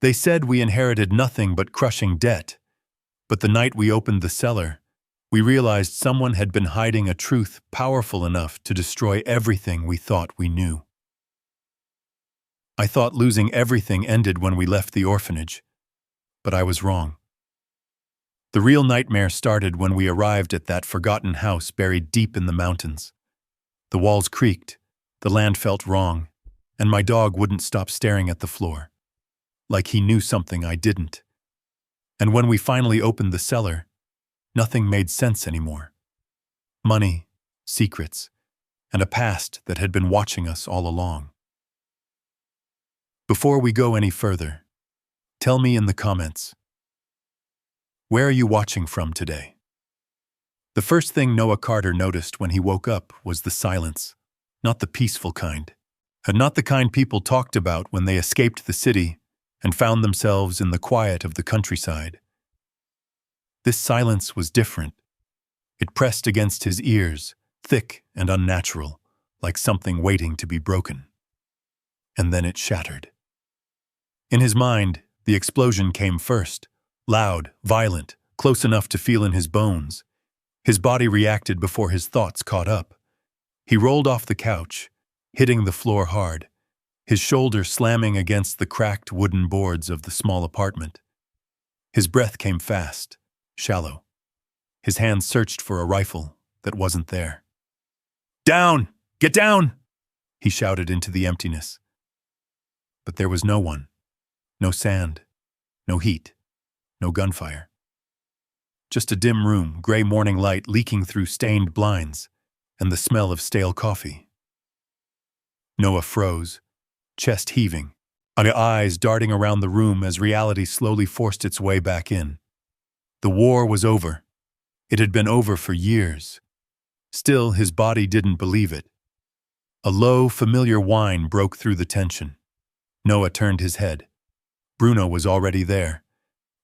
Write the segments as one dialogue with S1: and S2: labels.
S1: They said we inherited nothing but crushing debt, but the night we opened the cellar, we realized someone had been hiding a truth powerful enough to destroy everything we thought we knew. I thought losing everything ended when we left the orphanage, but I was wrong. The real nightmare started when we arrived at that forgotten house buried deep in the mountains. The walls creaked, the land felt wrong, and my dog wouldn't stop staring at the floor, like he knew something I didn't. And when we finally opened the cellar, nothing made sense anymore. Money, secrets, and a past that had been watching us all along. Before we go any further, tell me in the comments, where are you watching from today? The first thing Noah Carter noticed when he woke up was the silence, not the peaceful kind, and not the kind people talked about when they escaped the city and found themselves in the quiet of the countryside. This silence was different. It pressed against his ears, thick and unnatural, like something waiting to be broken. And then it shattered. In his mind, the explosion came first, loud, violent, close enough to feel in his bones. His body reacted before his thoughts caught up. He rolled off the couch, hitting the floor hard, his shoulder slamming against the cracked wooden boards of the small apartment. His breath came fast, shallow. His hands searched for a rifle that wasn't there. "Down! Get down!" he shouted into the emptiness. But there was no one. No sand. No heat. No gunfire. Just a dim room, gray morning light leaking through stained blinds, and the smell of stale coffee. Noah froze, chest heaving, eyes darting around the room as reality slowly forced its way back in. The war was over. It had been over for years. Still, his body didn't believe it. A low, familiar whine broke through the tension. Noah turned his head. Bruno was already there.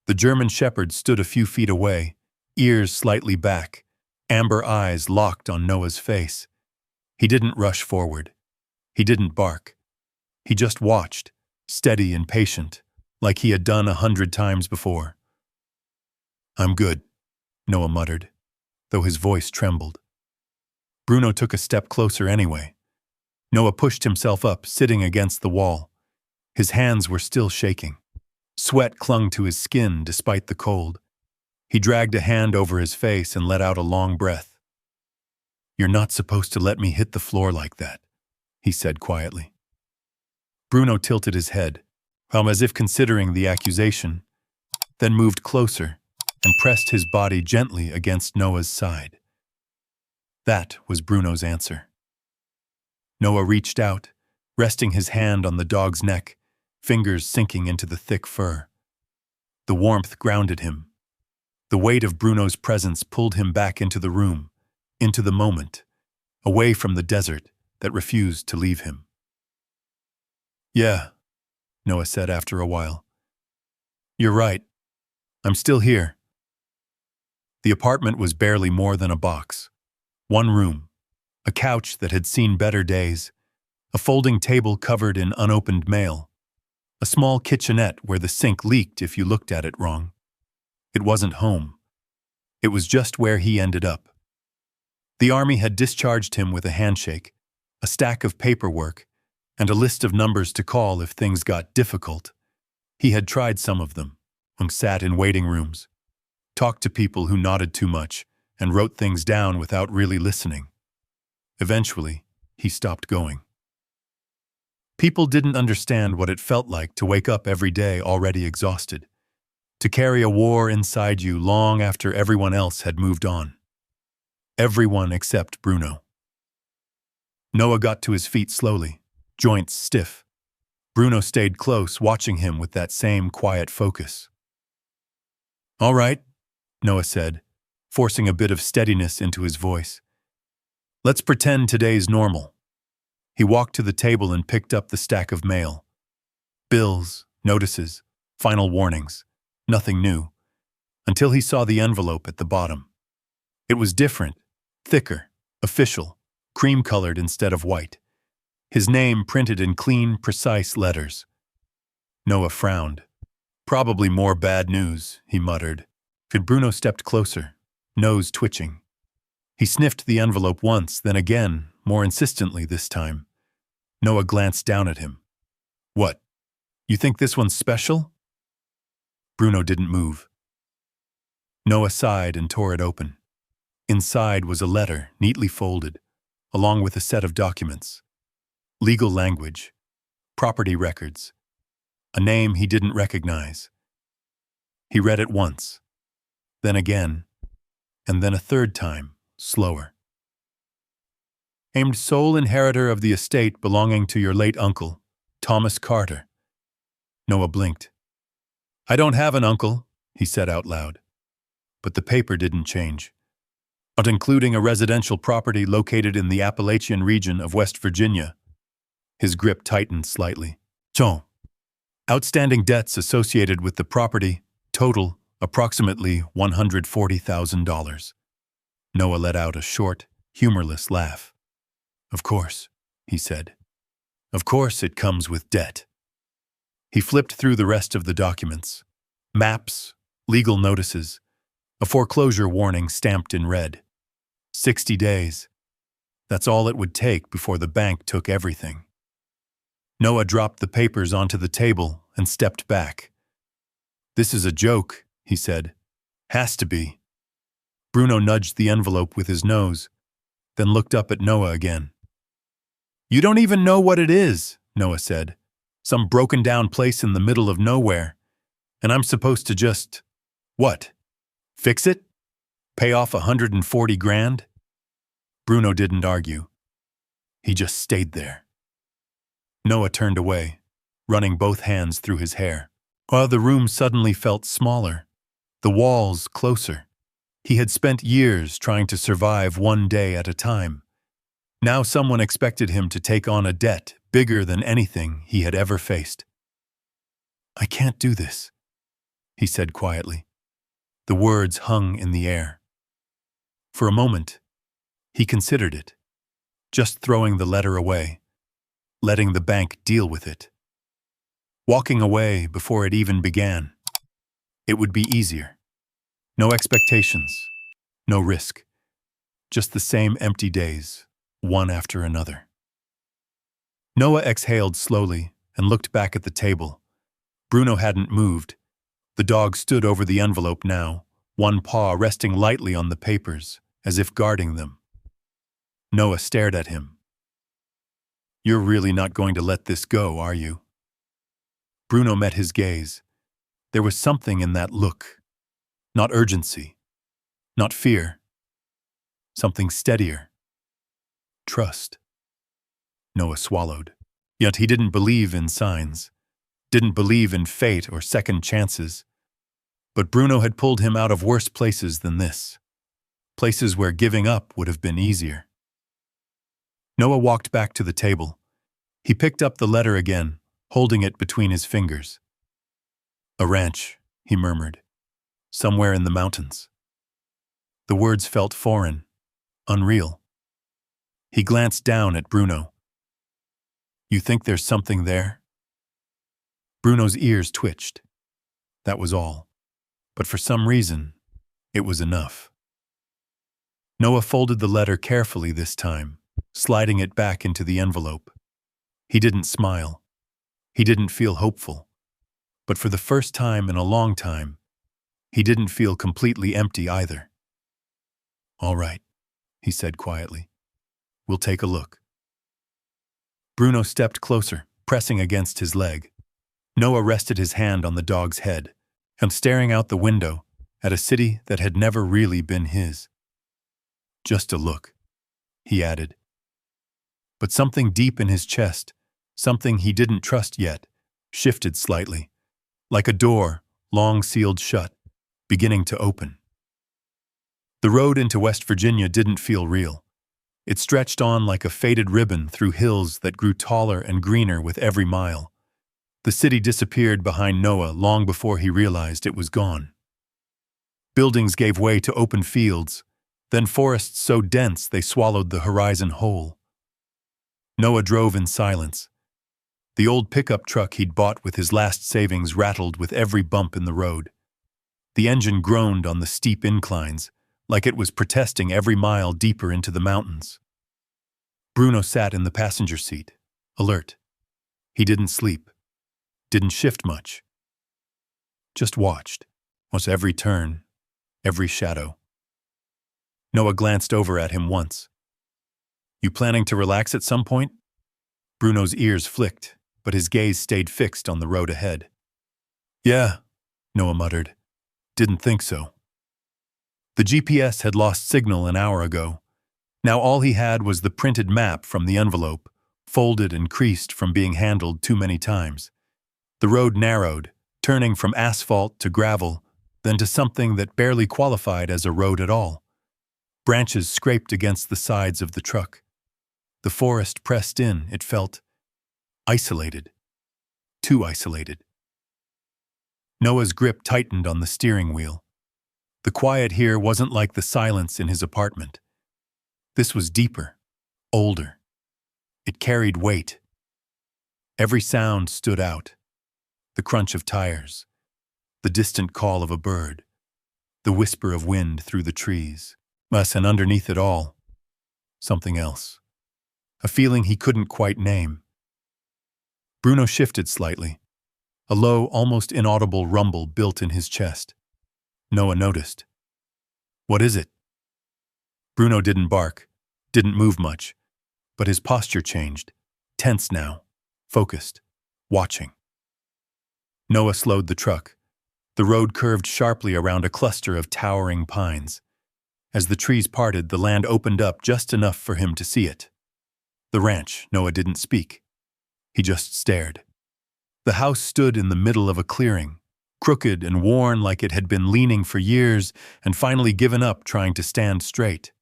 S1: The German shepherd stood a few feet away, ears slightly back, amber eyes locked on Noah's face. He didn't rush forward. He didn't bark. He just watched, steady and patient, like he had done 100 times before. "I'm good," Noah muttered, though his voice trembled. Bruno took a step closer anyway. Noah pushed himself up, sitting against the wall. His hands were still shaking. Sweat clung to his skin despite the cold. He dragged a hand over his face and let out a long breath. "You're not supposed to let me hit the floor like that," he said quietly. Bruno tilted his head, as if considering the accusation, then moved closer and pressed his body gently against Noah's side. That was Bruno's answer. Noah reached out, resting his hand on the dog's neck, fingers sinking into the thick fur. The warmth grounded him. The weight of Bruno's presence pulled him back into the room, into the moment, away from the desert that refused to leave him. "Yeah," Noah said after a while. "You're right. I'm still here." The apartment was barely more than a box. One room, a couch that had seen better days, a folding table covered in unopened mail, a small kitchenette where the sink leaked if you looked at it wrong. It wasn't home. It was just where he ended up. The army had discharged him with a handshake, a stack of paperwork, and a list of numbers to call if things got difficult. He had tried some of them, and sat in waiting rooms, talked to people who nodded too much, and wrote things down without really listening. Eventually, he stopped going. People didn't understand what it felt like to wake up every day already exhausted, to carry a war inside you long after everyone else had moved on. Everyone except Bruno. Noah got to his feet slowly, joints stiff. Bruno stayed close, watching him with that same quiet focus. "All right," Noah said, forcing a bit of steadiness into his voice. "Let's pretend today's normal." He walked to the table and picked up the stack of mail. Bills, notices, final warnings, nothing new, until he saw the envelope at the bottom. It was different, thicker, official, cream-colored instead of white. His name printed in clean, precise letters. Noah frowned. Probably more bad news, he muttered. Bruno stepped closer, nose twitching. He sniffed the envelope once, then again, more insistently this time. Noah glanced down at him. What? You think this one's special? Bruno didn't move. Noah sighed and tore it open. Inside was a letter, neatly folded, along with a set of documents. Legal language, property records, a name he didn't recognize. He read it once, then again, and then a third time, slower. Aimed sole inheritor of the estate belonging to your late uncle, Thomas Carter. Noah blinked. I don't have an uncle, he said out loud. But the paper didn't change. Not including a residential property located in the Appalachian region of West Virginia. His grip tightened slightly. So, outstanding debts associated with the property, total approximately $140,000. Noah let out a short, humorless laugh. Of course, he said. Of course it comes with debt. He flipped through the rest of the documents. Maps, legal notices, a foreclosure warning stamped in red. 60 days. That's all it would take before the bank took everything. Noah dropped the papers onto the table and stepped back. This is a joke, he said. Has to be. Bruno nudged the envelope with his nose, then looked up at Noah again. You don't even know what it is, Noah said. Some broken-down place in the middle of nowhere. And I'm supposed to just… what? Fix it? Pay off 140 grand? Bruno didn't argue. He just stayed there. Noah turned away, running both hands through his hair. While the room suddenly felt smaller, the walls closer. He had spent years trying to survive one day at a time. Now someone expected him to take on a debt bigger than anything he had ever faced. I can't do this, he said quietly. The words hung in the air. For a moment, he considered it, just throwing the letter away, letting the bank deal with it. Walking away before it even began. It would be easier. No expectations, no risk, just the same empty days, one after another. Noah exhaled slowly and looked back at the table. Bruno hadn't moved. The dog stood over the envelope now, one paw resting lightly on the papers, as if guarding them. Noah stared at him. You're really not going to let this go, are you? Bruno met his gaze. There was something in that look. Not urgency, not fear. Something steadier. Trust. Noah swallowed. Yet he didn't believe in signs, didn't believe in fate or second chances. But Bruno had pulled him out of worse places than this. Places where giving up would have been easier. Noah walked back to the table. He picked up the letter again, holding it between his fingers. A ranch, he murmured. Somewhere in the mountains. The words felt foreign, unreal. He glanced down at Bruno. You think there's something there? Bruno's ears twitched. That was all. But for some reason, it was enough. Noah folded the letter carefully this time, sliding it back into the envelope. He didn't smile. He didn't feel hopeful. But for the first time in a long time, he didn't feel completely empty either. All right, he said quietly. We'll take a look. Bruno stepped closer, pressing against his leg. Noah rested his hand on the dog's head and staring out the window at a city that had never really been his. Just a look, he added. But something deep in his chest, something he didn't trust yet, shifted slightly, like a door, long sealed shut, beginning to open. The road into West Virginia didn't feel real. It stretched on like a faded ribbon through hills that grew taller and greener with every mile. The city disappeared behind Noah long before he realized it was gone. Buildings gave way to open fields, then forests so dense they swallowed the horizon whole. Noah drove in silence. The old pickup truck he'd bought with his last savings rattled with every bump in the road. The engine groaned on the steep inclines, like it was protesting every mile deeper into the mountains. Bruno sat in the passenger seat, alert. He didn't sleep, didn't shift much. Just watched every turn, every shadow. Noah glanced over at him once. "You planning to relax at some point?" Bruno's ears flicked, but his gaze stayed fixed on the road ahead. "Yeah," Noah muttered. "Didn't think so." The GPS had lost signal an hour ago. Now all he had was the printed map from the envelope, folded and creased from being handled too many times. The road narrowed, turning from asphalt to gravel, then to something that barely qualified as a road at all. Branches scraped against the sides of the truck. The forest pressed in, it felt isolated. Too isolated. Noah's grip tightened on the steering wheel. The quiet here wasn't like the silence in his apartment. This was deeper, older. It carried weight. Every sound stood out. The crunch of tires, the distant call of a bird, the whisper of wind through the trees. And underneath it all, something else. A feeling he couldn't quite name. Bruno shifted slightly. A low, almost inaudible rumble built in his chest. Noah noticed. "What is it?" Bruno didn't bark, didn't move much, but his posture changed, tense now, focused, watching. Noah slowed the truck. The road curved sharply around a cluster of towering pines. As the trees parted, the land opened up just enough for him to see it. The ranch. Noah didn't speak. He just stared. The house stood in the middle of a clearing, crooked and worn like it had been leaning for years and finally given up trying to stand straight.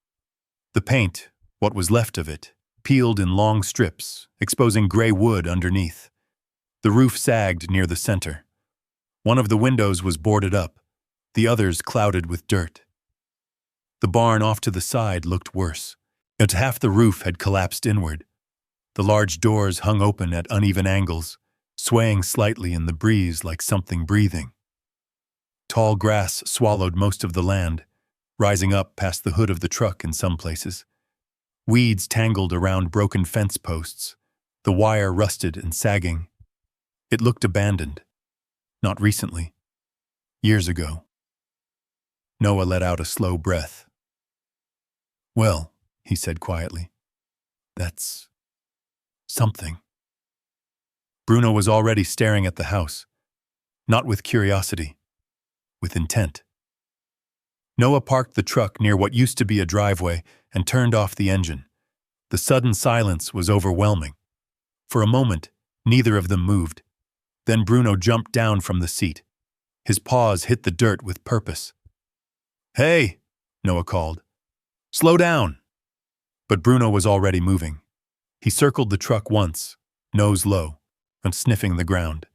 S1: The paint, what was left of it, peeled in long strips, exposing gray wood underneath. The roof sagged near the center. One of the windows was boarded up, the others clouded with dirt. The barn off to the side looked worse. Half the roof had collapsed inward. The large doors hung open at uneven angles, swaying slightly in the breeze like something breathing. Tall grass swallowed most of the land, rising up past the hood of the truck in some places. Weeds tangled around broken fence posts, the wire rusted and sagging. It looked abandoned. Not recently. Years ago. Noah let out a slow breath. "Well," he said quietly, "that's something." Bruno was already staring at the house, not with curiosity, with intent. Noah parked the truck near what used to be a driveway and turned off the engine. The sudden silence was overwhelming. For a moment, neither of them moved. Then Bruno jumped down from the seat. His paws hit the dirt with purpose. "Hey," Noah called. "Slow down." But Bruno was already moving. He circled the truck once, nose low, and sniffing the ground.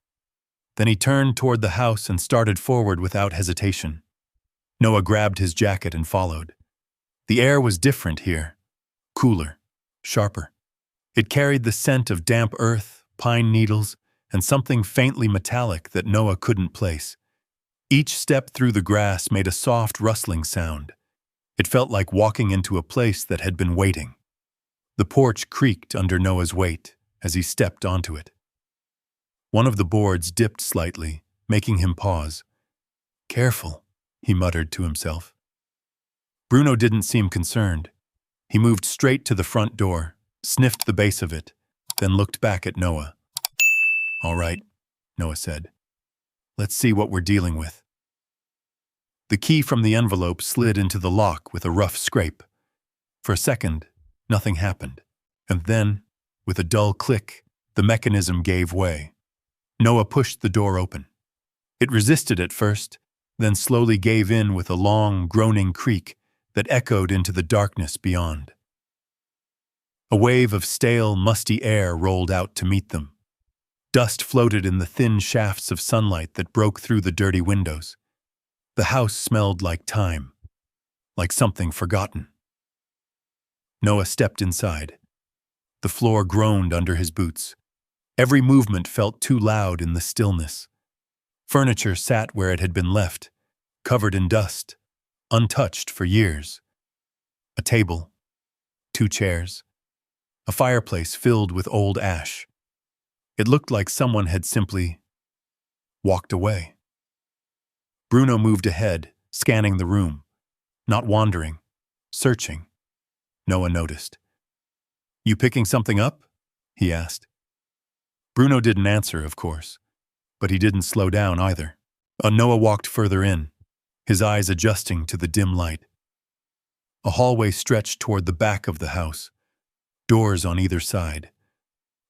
S1: Then he turned toward the house and started forward without hesitation. Noah grabbed his jacket and followed. The air was different here, cooler, sharper. It carried the scent of damp earth, pine needles, and something faintly metallic that Noah couldn't place. Each step through the grass made a soft rustling sound. It felt like walking into a place that had been waiting. The porch creaked under Noah's weight as he stepped onto it. One of the boards dipped slightly, making him pause. "Careful," he muttered to himself. Bruno didn't seem concerned. He moved straight to the front door, sniffed the base of it, then looked back at Noah. "All right," Noah said. "Let's see what we're dealing with." The key from the envelope slid into the lock with a rough scrape. For a second, nothing happened. And then, with a dull click, the mechanism gave way. Noah pushed the door open. It resisted at first, then slowly gave in with a long, groaning creak that echoed into the darkness beyond. A wave of stale, musty air rolled out to meet them. Dust floated in the thin shafts of sunlight that broke through the dirty windows. The house smelled like time, like something forgotten. Noah stepped inside. The floor groaned under his boots. Every movement felt too loud in the stillness. Furniture sat where it had been left, covered in dust, untouched for years. A table, 2 chairs, a fireplace filled with old ash. It looked like someone had simply walked away. Bruno moved ahead, scanning the room, not wandering, searching. Noah noticed. "You picking something up?" he asked. Bruno didn't answer, of course, but he didn't slow down either. Noah walked further in, his eyes adjusting to the dim light. A hallway stretched toward the back of the house, doors on either side.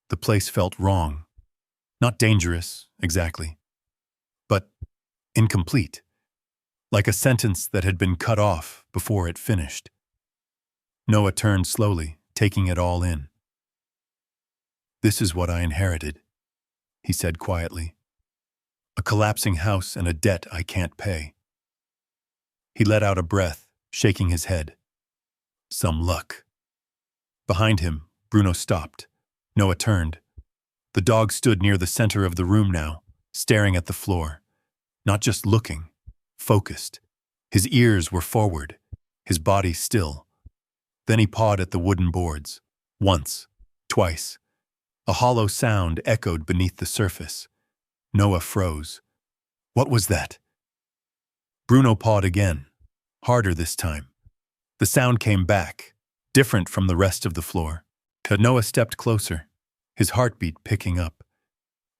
S1: The place felt wrong. Not dangerous, exactly, but incomplete, like a sentence that had been cut off before it finished. Noah turned slowly, taking it all in. "This is what I inherited," he said quietly. "A collapsing house and a debt I can't pay." He let out a breath, shaking his head. Some luck. Behind him, Bruno stopped. Noah turned. The dog stood near the center of the room now, staring at the floor. Not just looking, focused. His ears were forward, his body still. Then he pawed at the wooden boards. Once, twice. A hollow sound echoed beneath the surface. Noah froze. What was that? Bruno pawed again, harder this time. The sound came back, different from the rest of the floor. Noah stepped closer, his heartbeat picking up.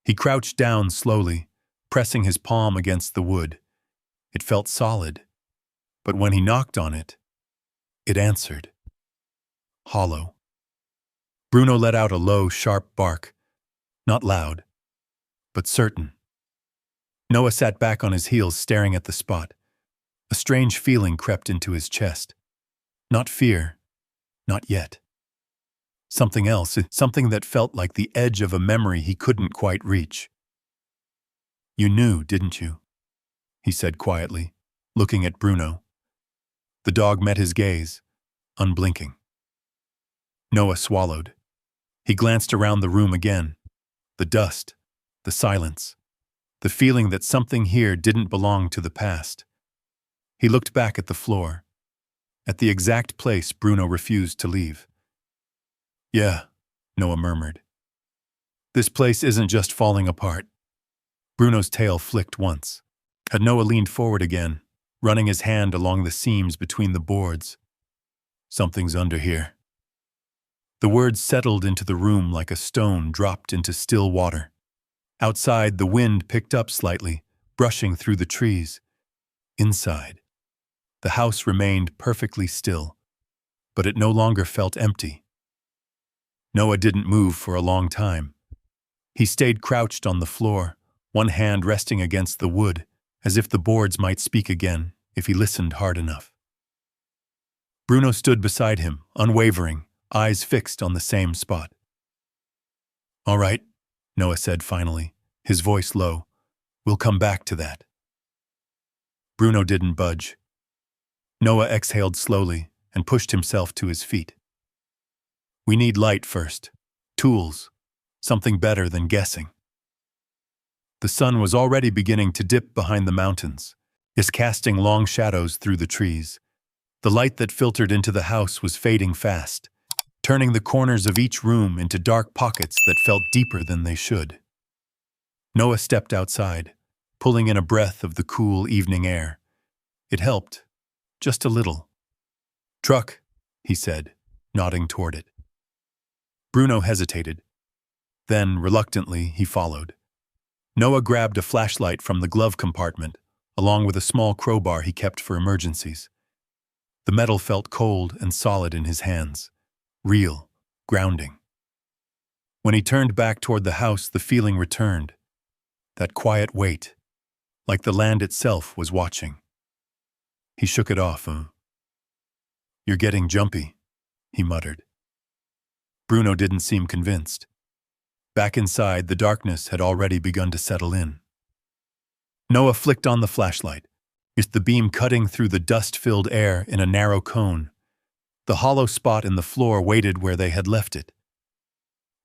S1: He crouched down slowly, pressing his palm against the wood. It felt solid, but when he knocked on it, it answered. Hollow. Bruno let out a low, sharp bark, not loud, but certain. Noah sat back on his heels, staring at the spot. A strange feeling crept into his chest. Not fear, not yet. Something else, something that felt like the edge of a memory he couldn't quite reach. "You knew, didn't you?" he said quietly, looking at Bruno. The dog met his gaze, unblinking. Noah swallowed. He glanced around the room again. The dust, the silence, the feeling that something here didn't belong to the past. He looked back at the floor, at the exact place Bruno refused to leave. "Yeah," Noah murmured. "This place isn't just falling apart." Bruno's tail flicked once. Noah leaned forward again, running his hand along the seams between the boards. "Something's under here." The words settled into the room like a stone dropped into still water. Outside, the wind picked up slightly, brushing through the trees. Inside, the house remained perfectly still, but it no longer felt empty. Noah didn't move for a long time. He stayed crouched on the floor, one hand resting against the wood, as if the boards might speak again if he listened hard enough. Bruno stood beside him, unwavering, eyes fixed on the same spot. "All right," Noah said finally, his voice low. "We'll come back to that." Bruno didn't budge. Noah exhaled slowly and pushed himself to his feet. "We need light first. Tools. Something better than guessing." The sun was already beginning to dip behind the mountains, casting long shadows through the trees. The light that filtered into the house was fading fast, turning the corners of each room into dark pockets that felt deeper than they should. Noah stepped outside, pulling in a breath of the cool evening air. It helped, just a little. "Truck," he said, nodding toward it. Bruno hesitated. Then, reluctantly, he followed. Noah grabbed a flashlight from the glove compartment, along with a small crowbar he kept for emergencies. The metal felt cold and solid in his hands. Real, grounding. When he turned back toward the house, the feeling returned. That quiet weight, like the land itself was watching. He shook it off. "You're getting jumpy," he muttered. Bruno didn't seem convinced. Back inside, the darkness had already begun to settle in. Noah flicked on the flashlight, the beam cutting through the dust-filled air in a narrow cone. The hollow spot in the floor waited where they had left it.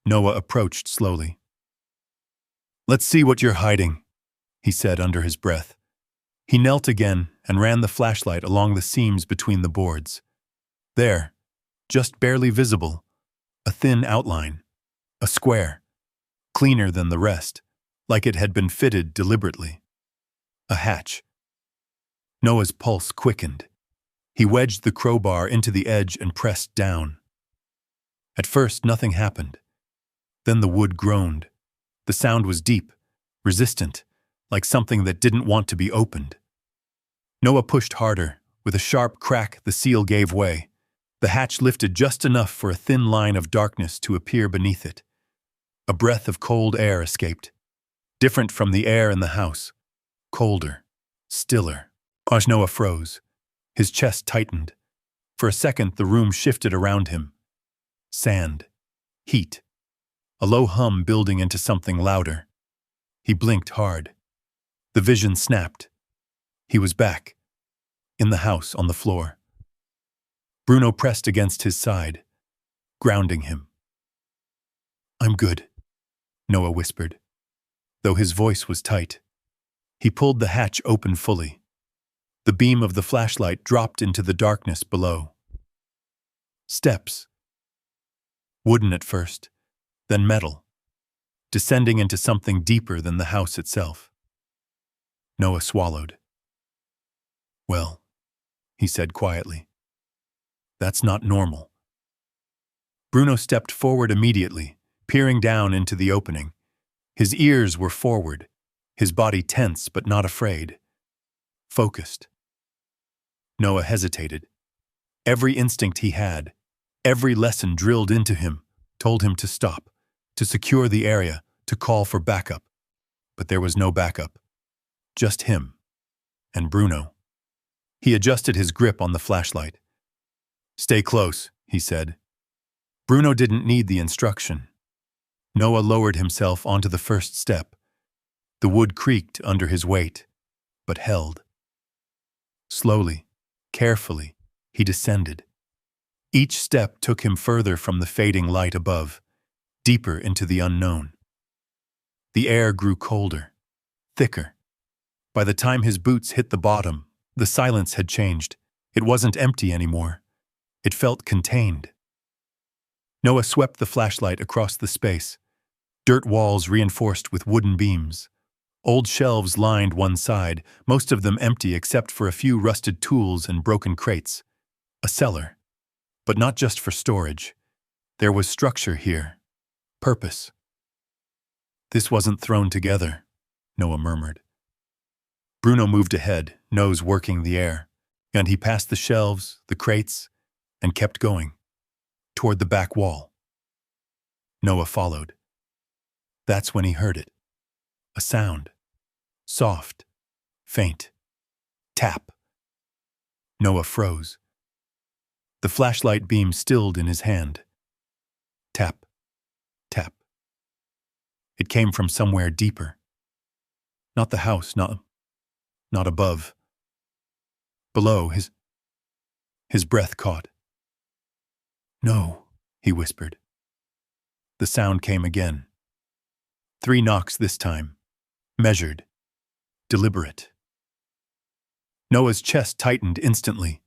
S1: Noah approached slowly, Let's see what you're hiding, he said under his breath. He knelt again and ran the flashlight along the seams between the boards. There, just barely visible, a thin outline, a square, cleaner than the rest, like it had been fitted deliberately. A hatch. Noah's pulse quickened. He wedged the crowbar into the edge and pressed down. At first, nothing happened. Then the wood groaned. The sound was deep, resistant, like something that didn't want to be opened. Noah pushed harder. With a sharp crack, the seal gave way. The hatch lifted just enough for a thin line of darkness to appear beneath it. A breath of cold air escaped, different from the air in the house. Colder, stiller. Noah froze. His chest tightened. For a second, the room shifted around him. Sand. Heat. A low hum building into something louder. He blinked hard. The vision snapped. He was back. In the house, on the floor. Bruno pressed against his side, grounding him. "I'm good," Noah whispered, though his voice was tight. He pulled the hatch open fully. The beam of the flashlight dropped into the darkness below. Steps. Wooden at first, then metal, descending into something deeper than the house itself. Noah swallowed. "Well," he said quietly, "that's not normal." Bruno stepped forward immediately, peering down into the opening. His ears were forward, his body tense but not afraid. Focused. Noah hesitated. Every instinct he had, every lesson drilled into him, told him to stop, to secure the area, to call for backup. But there was no backup. Just him. And Bruno. He adjusted his grip on the flashlight. "Stay close," he said. Bruno didn't need the instruction. Noah lowered himself onto the first step. The wood creaked under his weight, but held. Slowly, carefully, he descended. Each step took him further from the fading light above, deeper into the unknown. The air grew colder, thicker. By the time his boots hit the bottom, the silence had changed. It wasn't empty anymore. It felt contained. Noah swept the flashlight across the space. Dirt walls reinforced with wooden beams. Old shelves lined one side, most of them empty except for a few rusted tools and broken crates. A cellar. But not just for storage. There was structure here. Purpose. "This wasn't thrown together," Noah murmured. Bruno moved ahead, nose working the air, and he passed the shelves, the crates, and kept going, toward the back wall. Noah followed. That's when he heard it. A sound. Soft. Faint. Tap. Noah froze. The flashlight beam stilled in his hand. Tap. Tap. It came from somewhere deeper. Not the house, not above. Below, his breath caught. "No," he whispered. The sound came again. 3 knocks this time. Measured. Deliberate. Noah's chest tightened instantly,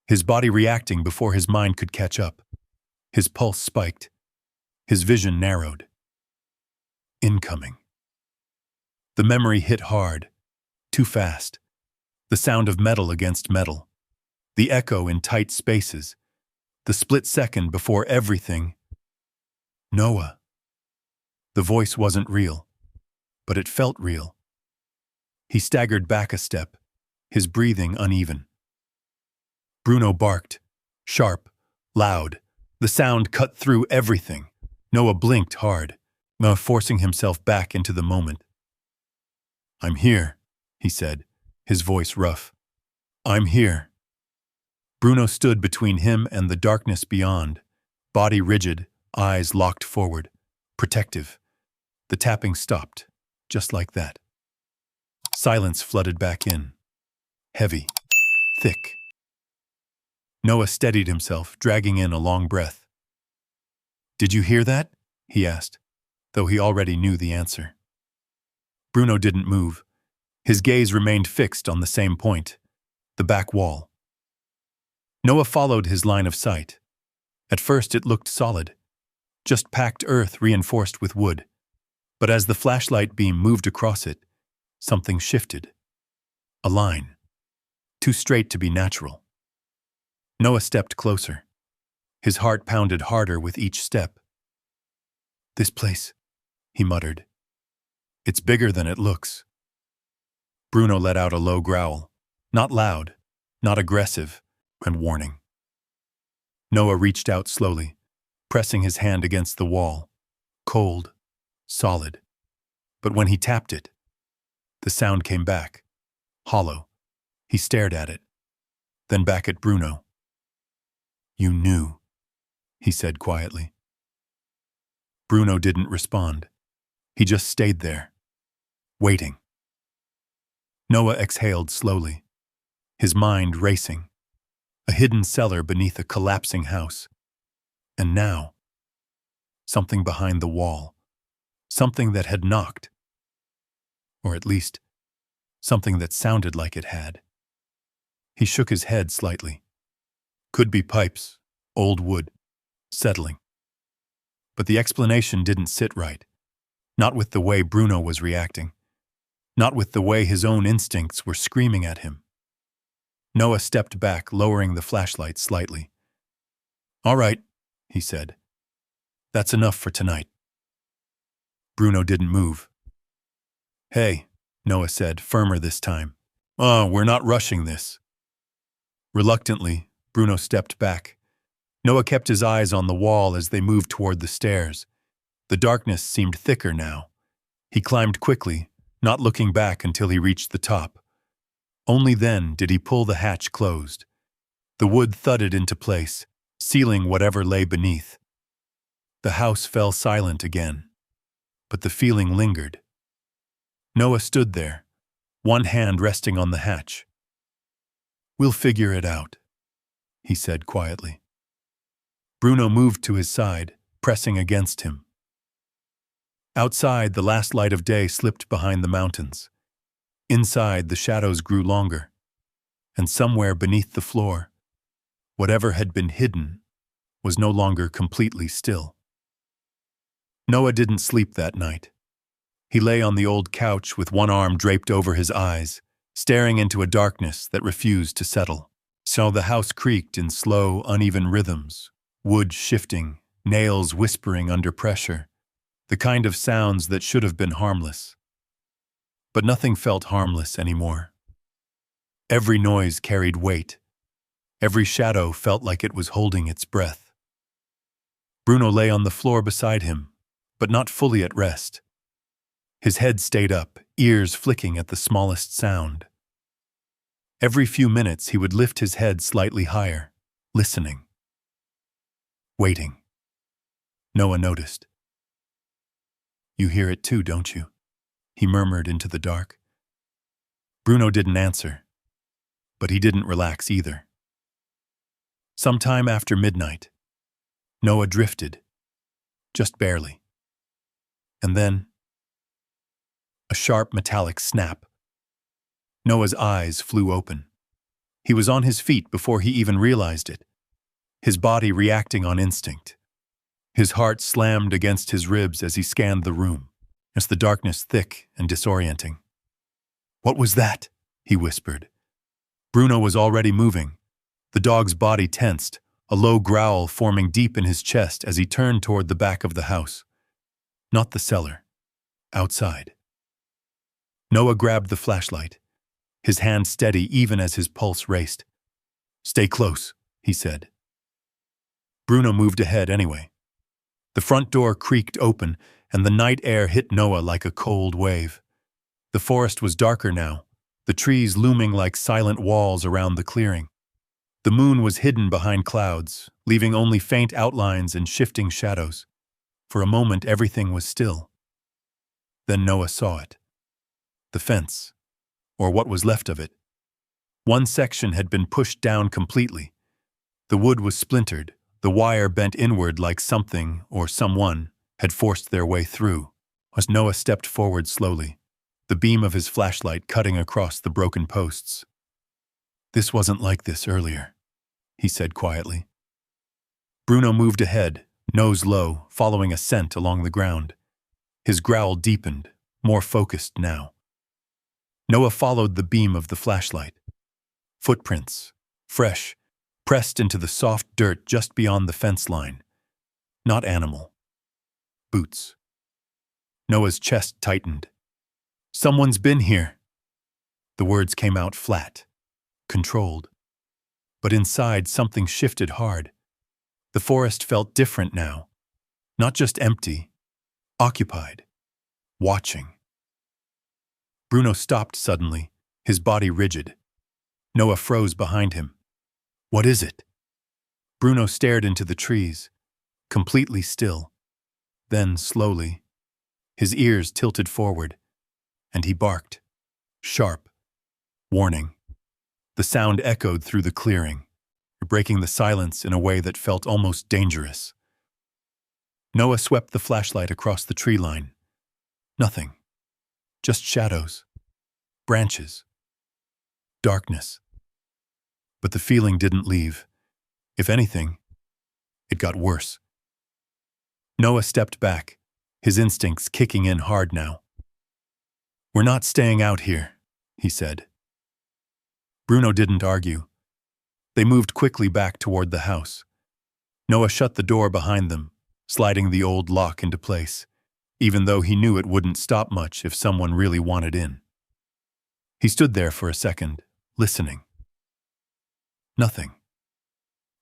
S1: his body reacting before his mind could catch up. His pulse spiked. His vision narrowed. Incoming. The memory hit hard. Too fast. The sound of metal against metal. The echo in tight spaces. The split second before everything. Noah. The voice wasn't real, but it felt real. He staggered back a step, his breathing uneven. Bruno barked, sharp, loud. The sound cut through everything. Noah blinked hard, forcing himself back into the moment. "I'm here," he said, his voice rough. "I'm here." Bruno stood between him and the darkness beyond, body rigid, eyes locked forward, protective. The tapping stopped, just like that. Silence flooded back in. Heavy. Thick. Noah steadied himself, dragging in a long breath. "Did you hear that?" he asked, though he already knew the answer. Bruno didn't move. His gaze remained fixed on the same point, the back wall. Noah followed his line of sight. At first it looked solid, just packed earth reinforced with wood. But as the flashlight beam moved across it, something shifted. A line, too straight to be natural. Noah stepped closer. His heart pounded harder with each step. "This place," he muttered. "It's bigger than it looks." Bruno let out a low growl, not loud, not aggressive, and warning. Noah reached out slowly, pressing his hand against the wall, cold, solid. But when he tapped it, the sound came back, hollow. He stared at it, then back at Bruno. "You knew," he said quietly. Bruno didn't respond. He just stayed there, waiting. Noah exhaled slowly, his mind racing. A hidden cellar beneath a collapsing house. And now, something behind the wall. Something that had knocked. Or at least, something that sounded like it had. He shook his head slightly. Could be pipes, old wood, settling. But the explanation didn't sit right. Not with the way Bruno was reacting. Not with the way his own instincts were screaming at him. Noah stepped back, lowering the flashlight slightly. "All right," he said. "That's enough for tonight." Bruno didn't move. "Hey," Noah said, firmer this time. We're not rushing this." Reluctantly, Bruno stepped back. Noah kept his eyes on the wall as they moved toward the stairs. The darkness seemed thicker now. He climbed quickly, not looking back until he reached the top. Only then did he pull the hatch closed. The wood thudded into place, sealing whatever lay beneath. The house fell silent again, but the feeling lingered. Noah stood there, one hand resting on the hatch. "We'll figure it out," he said quietly. Bruno moved to his side, pressing against him. Outside, the last light of day slipped behind the mountains. Inside, the shadows grew longer, and somewhere beneath the floor, whatever had been hidden was no longer completely still. Noah didn't sleep that night. He lay on the old couch with one arm draped over his eyes, staring into a darkness that refused to settle. So the house creaked in slow, uneven rhythms, wood shifting, nails whispering under pressure, the kind of sounds that should have been harmless. But nothing felt harmless anymore. Every noise carried weight. Every shadow felt like it was holding its breath. Bruno lay on the floor beside him, but not fully at rest. His head stayed up, ears flicking at the smallest sound. Every few minutes he would lift his head slightly higher, listening. Waiting. Noah noticed. "You hear it too, don't you?" he murmured into the dark. Bruno didn't answer, but he didn't relax either. Sometime after midnight, Noah drifted, just barely. And then, a sharp metallic snap. Noah's eyes flew open. He was on his feet before he even realized it, his body reacting on instinct. His heart slammed against his ribs as he scanned the room, as the darkness thick and disorienting. "What was that?" he whispered. Bruno was already moving. The dog's body tensed, a low growl forming deep in his chest as he turned toward the back of the house. Not the cellar. Outside. Noah grabbed the flashlight, his hand steady even as his pulse raced. "Stay close," he said. Bruno moved ahead anyway. The front door creaked open, and the night air hit Noah like a cold wave. The forest was darker now, the trees looming like silent walls around the clearing. The moon was hidden behind clouds, leaving only faint outlines and shifting shadows. For a moment, everything was still. Then Noah saw it. The fence, or what was left of it. One section had been pushed down completely. The wood was splintered, the wire bent inward like something or someone had forced their way through. As Noah stepped forward slowly, the beam of his flashlight cutting across the broken posts. "This wasn't like this earlier," he said quietly. Bruno moved ahead, nose low, following a scent along the ground. His growl deepened, more focused now. Noah followed the beam of the flashlight. Footprints, fresh, pressed into the soft dirt just beyond the fence line. Not animal. Boots. Noah's chest tightened. "Someone's been here." The words came out flat, controlled. But inside, something shifted hard. The forest felt different now. Not just empty, occupied, watching. Bruno stopped suddenly, his body rigid. Noah froze behind him. "What is it?" Bruno stared into the trees, completely still. Then, slowly, his ears tilted forward, and he barked. Sharp. Warning. The sound echoed through the clearing, breaking the silence in a way that felt almost dangerous. Noah swept the flashlight across the tree line. Nothing. Just shadows. Branches. Darkness. But the feeling didn't leave. If anything, it got worse. Noah stepped back, his instincts kicking in hard now. "We're not staying out here," he said. Bruno didn't argue. They moved quickly back toward the house. Noah shut the door behind them, sliding the old lock into place, even though he knew it wouldn't stop much if someone really wanted in. He stood there for a second, listening. Nothing.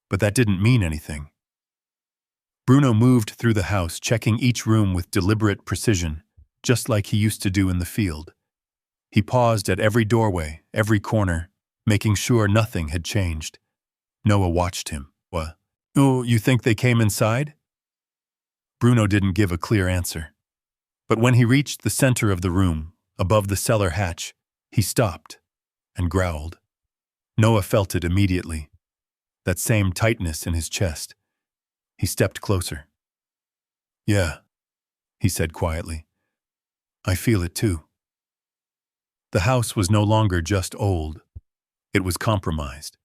S1: But that didn't mean anything. Bruno moved through the house, checking each room with deliberate precision, just like he used to do in the field. He paused at every doorway, every corner, making sure nothing had changed. Noah watched him. "What? Oh, you think they came inside?" Bruno didn't give a clear answer. But when he reached the center of the room, above the cellar hatch, he stopped and growled. Noah felt it immediately, that same tightness in his chest. He stepped closer. "Yeah," he said quietly. "I feel it too." The house was no longer just old. It was compromised.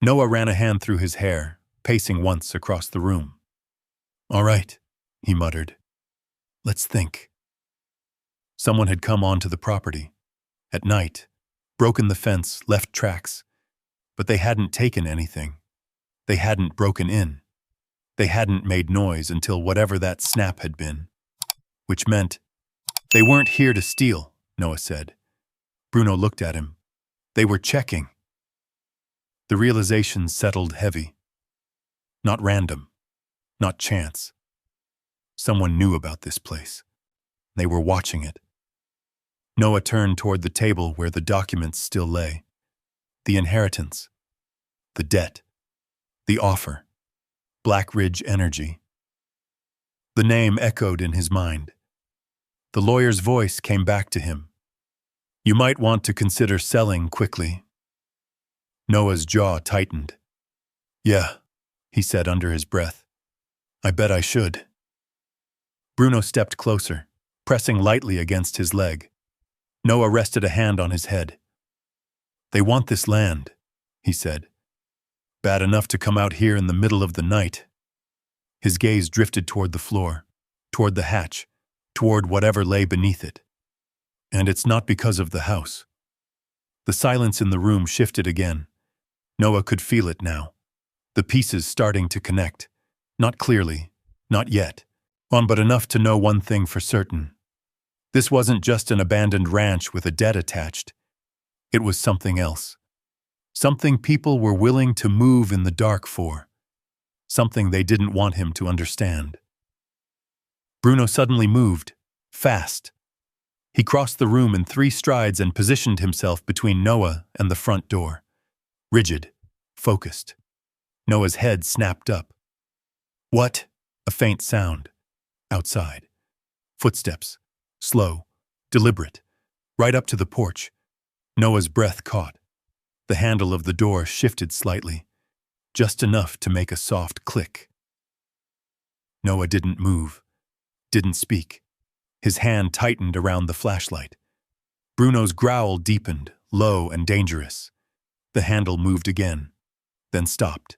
S1: Noah ran a hand through his hair, pacing once across the room. "All right," he muttered. "Let's think." Someone had come onto the property. At night, broken the fence, left tracks. But they hadn't taken anything. They hadn't broken in. They hadn't made noise until whatever that snap had been. Which meant, they weren't here to steal, Noah said. Bruno looked at him. They were checking. The realization settled heavy. Not random. Not chance. Someone knew about this place. They were watching it. Noah turned toward the table where the documents still lay. The inheritance. The debt. The offer. Black Ridge Energy. The name echoed in his mind. The lawyer's voice came back to him. You might want to consider selling quickly. Noah's jaw tightened. Yeah, he said under his breath. I bet I should. Bruno stepped closer, pressing lightly against his leg. Noah rested a hand on his head. They want this land, he said. Bad enough to come out here in the middle of the night. His gaze drifted toward the floor, toward the hatch, toward whatever lay beneath it. And it's not because of the house. The silence in the room shifted again. Noah could feel it now. The pieces starting to connect. Not clearly, not yet, but enough to know one thing for certain. This wasn't just an abandoned ranch with a debt attached. It was something else. Something people were willing to move in the dark for. Something they didn't want him to understand. Bruno suddenly moved, fast. He crossed the room in 3 strides and positioned himself between Noah and the front door. Rigid, focused. Noah's head snapped up. What? A faint sound. Outside. Footsteps. Slow, deliberate. Right up to the porch. Noah's breath caught. The handle of the door shifted slightly. Just enough to make a soft click. Noah didn't move. Didn't speak. His hand tightened around the flashlight. Bruno's growl deepened, low and dangerous. The handle moved again, then stopped.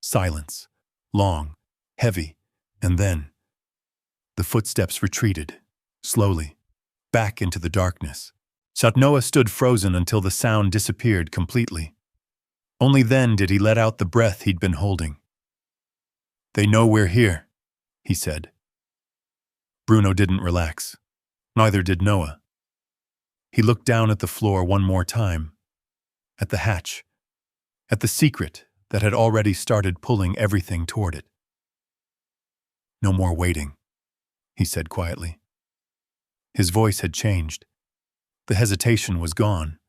S1: Silence. Long, heavy, and then the footsteps retreated, slowly, back into the darkness. Noah stood frozen until the sound disappeared completely. Only then did he let out the breath he'd been holding. "They know we're here," he said. Bruno didn't relax. Neither did Noah. He looked down at the floor one more time, at the hatch, at the secret that had already started pulling everything toward it. "No more waiting," he said quietly. His voice had changed. The hesitation was gone,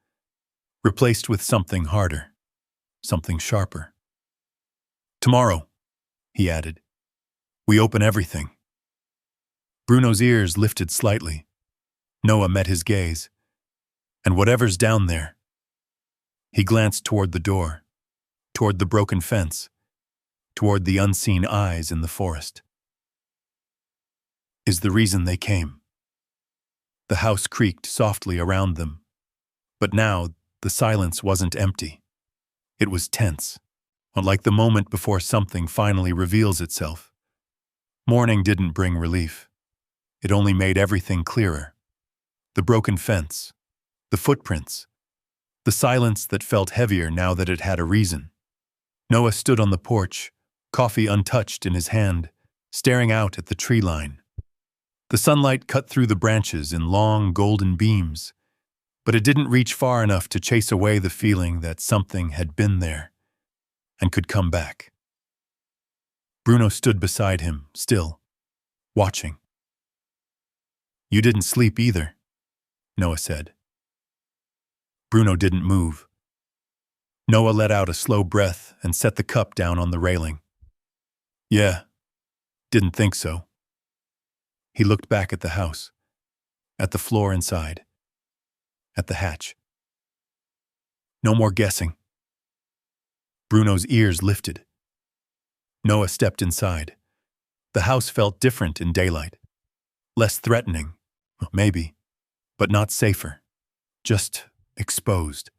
S1: replaced with something harder, something sharper. "Tomorrow," he added, "we open everything." Bruno's ears lifted slightly. Noah met his gaze. "And whatever's down there." He glanced toward the door, toward the broken fence, toward the unseen eyes in the forest. "Is the reason they came." The house creaked softly around them, but now the silence wasn't empty. It was tense, like the moment before something finally reveals itself. Morning didn't bring relief. It only made everything clearer. The broken fence, the footprints, the silence that felt heavier now that it had a reason. Noah stood on the porch, coffee untouched in his hand, staring out at the tree line. The sunlight cut through the branches in long, golden beams, but it didn't reach far enough to chase away the feeling that something had been there and could come back. Bruno stood beside him, still, watching. "You didn't sleep either," Noah said. Bruno didn't move. Noah let out a slow breath and set the cup down on the railing. "Yeah, didn't think so." He looked back at the house, at the floor inside, at the hatch. "No more guessing." Bruno's ears lifted. Noah stepped inside. The house felt different in daylight. Less threatening, maybe, but not safer. Just exposed.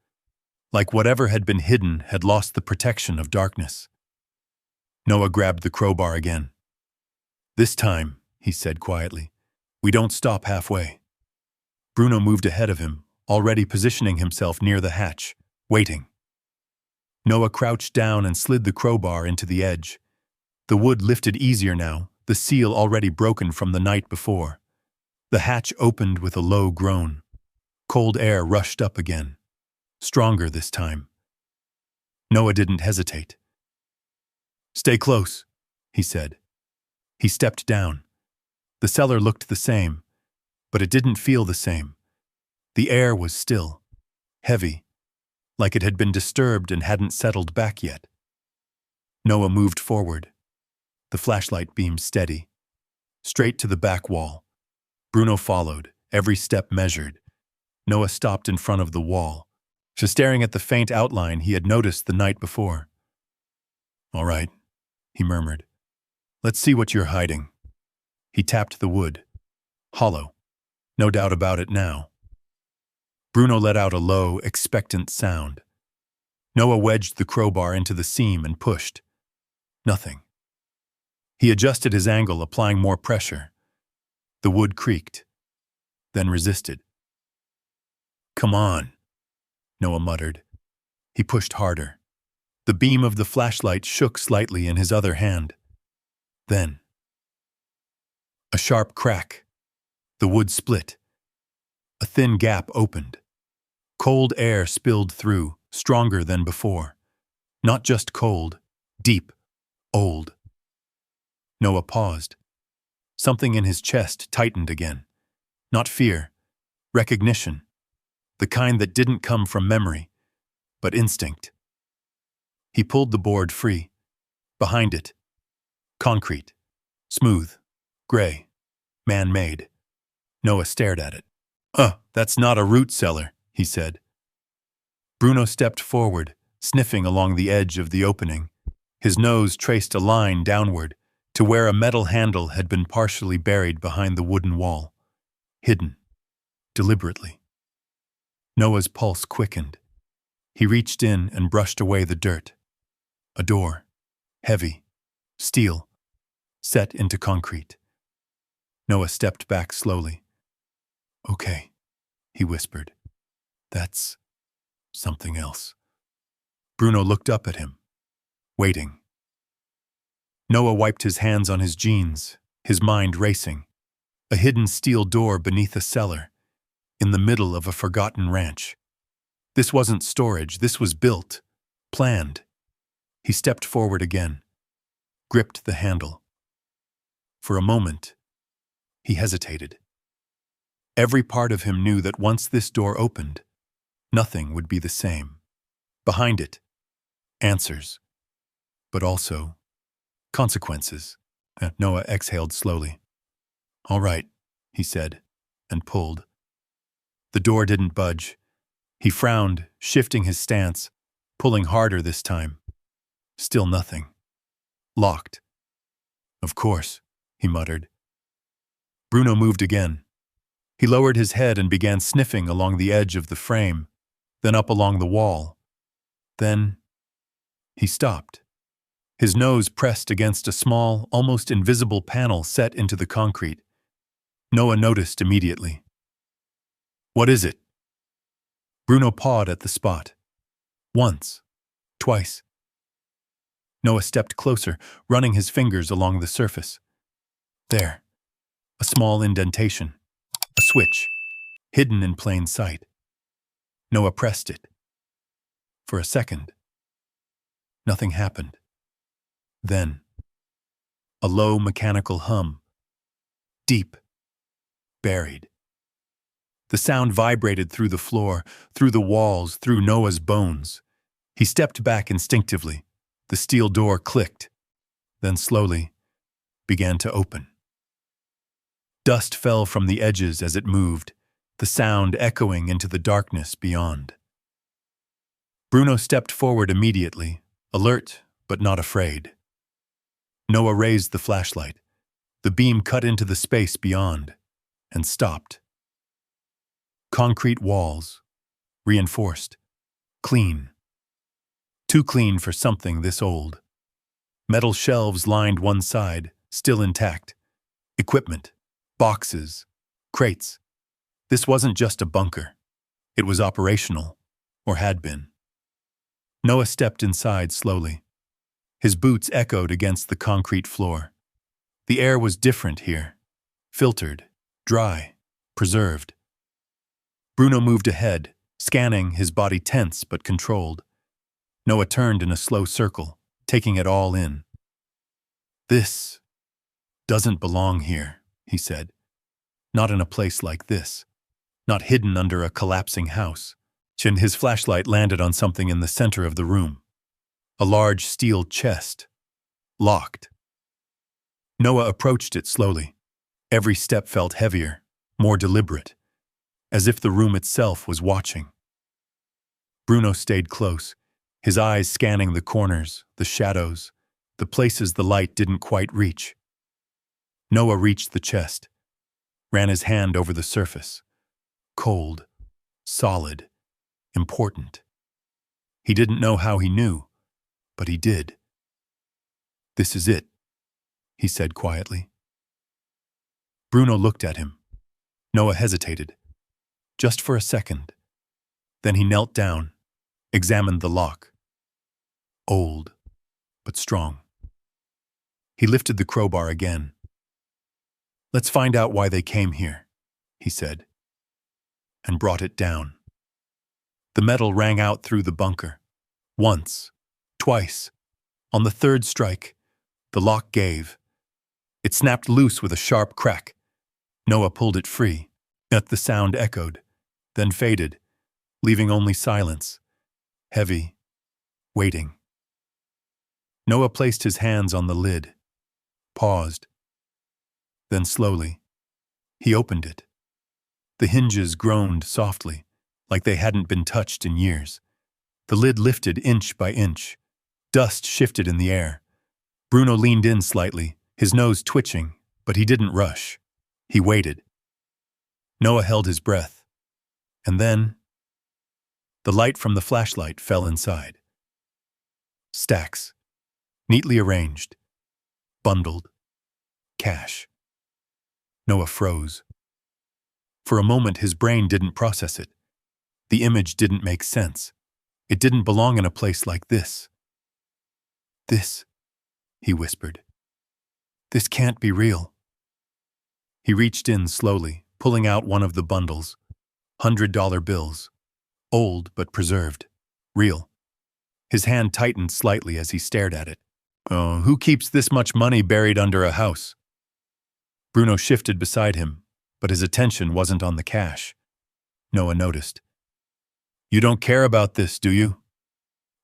S1: Like whatever had been hidden had lost the protection of darkness. Noah grabbed the crowbar again. "This time," he said quietly, "we don't stop halfway." Bruno moved ahead of him, already positioning himself near the hatch, waiting. Noah crouched down and slid the crowbar into the edge. The wood lifted easier now, the seal already broken from the night before. The hatch opened with a low groan. Cold air rushed up again, stronger this time. Noah didn't hesitate. "Stay close," he said. He stepped down. The cellar looked the same, but it didn't feel the same. The air was still, heavy, like it had been disturbed and hadn't settled back yet. Noah moved forward, the flashlight beam steady, straight to the back wall. Bruno followed, every step measured. Noah stopped in front of the wall, just staring at the faint outline he had noticed the night before. "All right," he murmured. "Let's see what you're hiding." He tapped the wood. Hollow. No doubt about it now. Bruno let out a low, expectant sound. Noah wedged the crowbar into the seam and pushed. Nothing. He adjusted his angle, applying more pressure. The wood creaked, then resisted. "Come on," Noah muttered. He pushed harder. The beam of the flashlight shook slightly in his other hand. Then, a sharp crack. The wood split. A thin gap opened. Cold air spilled through, stronger than before. Not just cold, deep, old. Noah paused. Something in his chest tightened again. Not fear, recognition. The kind that didn't come from memory, but instinct. He pulled the board free. Behind it, concrete, smooth, gray, man-made. Noah stared at it. That's not a root cellar," he said. Bruno stepped forward, sniffing along the edge of the opening. His nose traced a line downward to where a metal handle had been partially buried behind the wooden wall. hidden, deliberately. Noah's pulse quickened. He reached in and brushed away the dirt. A door, heavy, steel, set into concrete. Noah stepped back slowly. "Okay," he whispered. "That's something else." Bruno looked up at him, waiting. Noah wiped his hands on his jeans, his mind racing. A hidden steel door beneath a cellar, in the middle of a forgotten ranch. This wasn't storage, this was built, planned. He stepped forward again, gripped the handle. For a moment, he hesitated. Every part of him knew that once this door opened, nothing would be the same. Behind it, answers, but also consequences. Noah exhaled slowly. "All right," he said, and pulled. The door didn't budge. He frowned, shifting his stance, pulling harder this time. Still nothing. Locked. "Of course," he muttered. Bruno moved again. He lowered his head and began sniffing along the edge of the frame, then up along the wall. Then he stopped. His nose pressed against a small, almost invisible panel set into the concrete. Noah noticed immediately. "What is it?" Bruno pawed at the spot. Once. Twice. Noah stepped closer, running his fingers along the surface. There. A small indentation. A switch. Hidden in plain sight. Noah pressed it. For a second. Nothing happened. Then. A low mechanical hum. Deep. Buried. The sound vibrated through the floor, through the walls, through Noah's bones. He stepped back instinctively. The steel door clicked, then slowly began to open. Dust fell from the edges as it moved, the sound echoing into the darkness beyond. Bruno stepped forward immediately, alert but not afraid. Noah raised the flashlight. The beam cut into the space beyond and stopped. Concrete walls, reinforced, clean. Too clean for something this old. Metal shelves lined one side, still intact. Equipment, boxes, crates. This wasn't just a bunker. It was operational, or had been. Noah stepped inside slowly. His boots echoed against the concrete floor. The air was different here. Filtered, dry, preserved. Bruno moved ahead, scanning, his body tense but controlled. Noah turned in a slow circle, taking it all in. "This doesn't belong here," he said. "Not in a place like this. Not hidden under a collapsing house." His flashlight landed on something in the center of the room. A large steel chest. Locked. Noah approached it slowly. Every step felt heavier, more deliberate, as if the room itself was watching. Bruno stayed close, his eyes scanning the corners, the shadows, the places the light didn't quite reach. Noah reached the chest, ran his hand over the surface. Cold, solid, important. He didn't know how he knew, but he did. "This is it," he said quietly. Bruno looked at him. Noah hesitated, just for a second. Then he knelt down, examined the lock. Old, but strong. He lifted the crowbar again. "Let's find out why they came here," he said, and brought it down. The metal rang out through the bunker. Once, twice. On the third strike, the lock gave. It snapped loose with a sharp crack. Noah pulled it free. Yet the sound echoed, then faded, leaving only silence. Heavy, waiting. Noah placed his hands on the lid, paused. Then slowly, he opened it. The hinges groaned softly, like they hadn't been touched in years. The lid lifted inch by inch. Dust shifted in the air. Bruno leaned in slightly, his nose twitching, but he didn't rush. He waited. Noah held his breath, and then the light from the flashlight fell inside. Stacks, neatly arranged, bundled, cash. Noah froze. For a moment, his brain didn't process it. The image didn't make sense. It didn't belong in a place like this. This, he whispered. This can't be real. He reached in slowly, pulling out one of the bundles. $100 bills. Old but preserved. Real. His hand tightened slightly as he stared at it. Oh, who keeps this much money buried under a house? Bruno shifted beside him, but his attention wasn't on the cash. Noah noticed. You don't care about this, do you?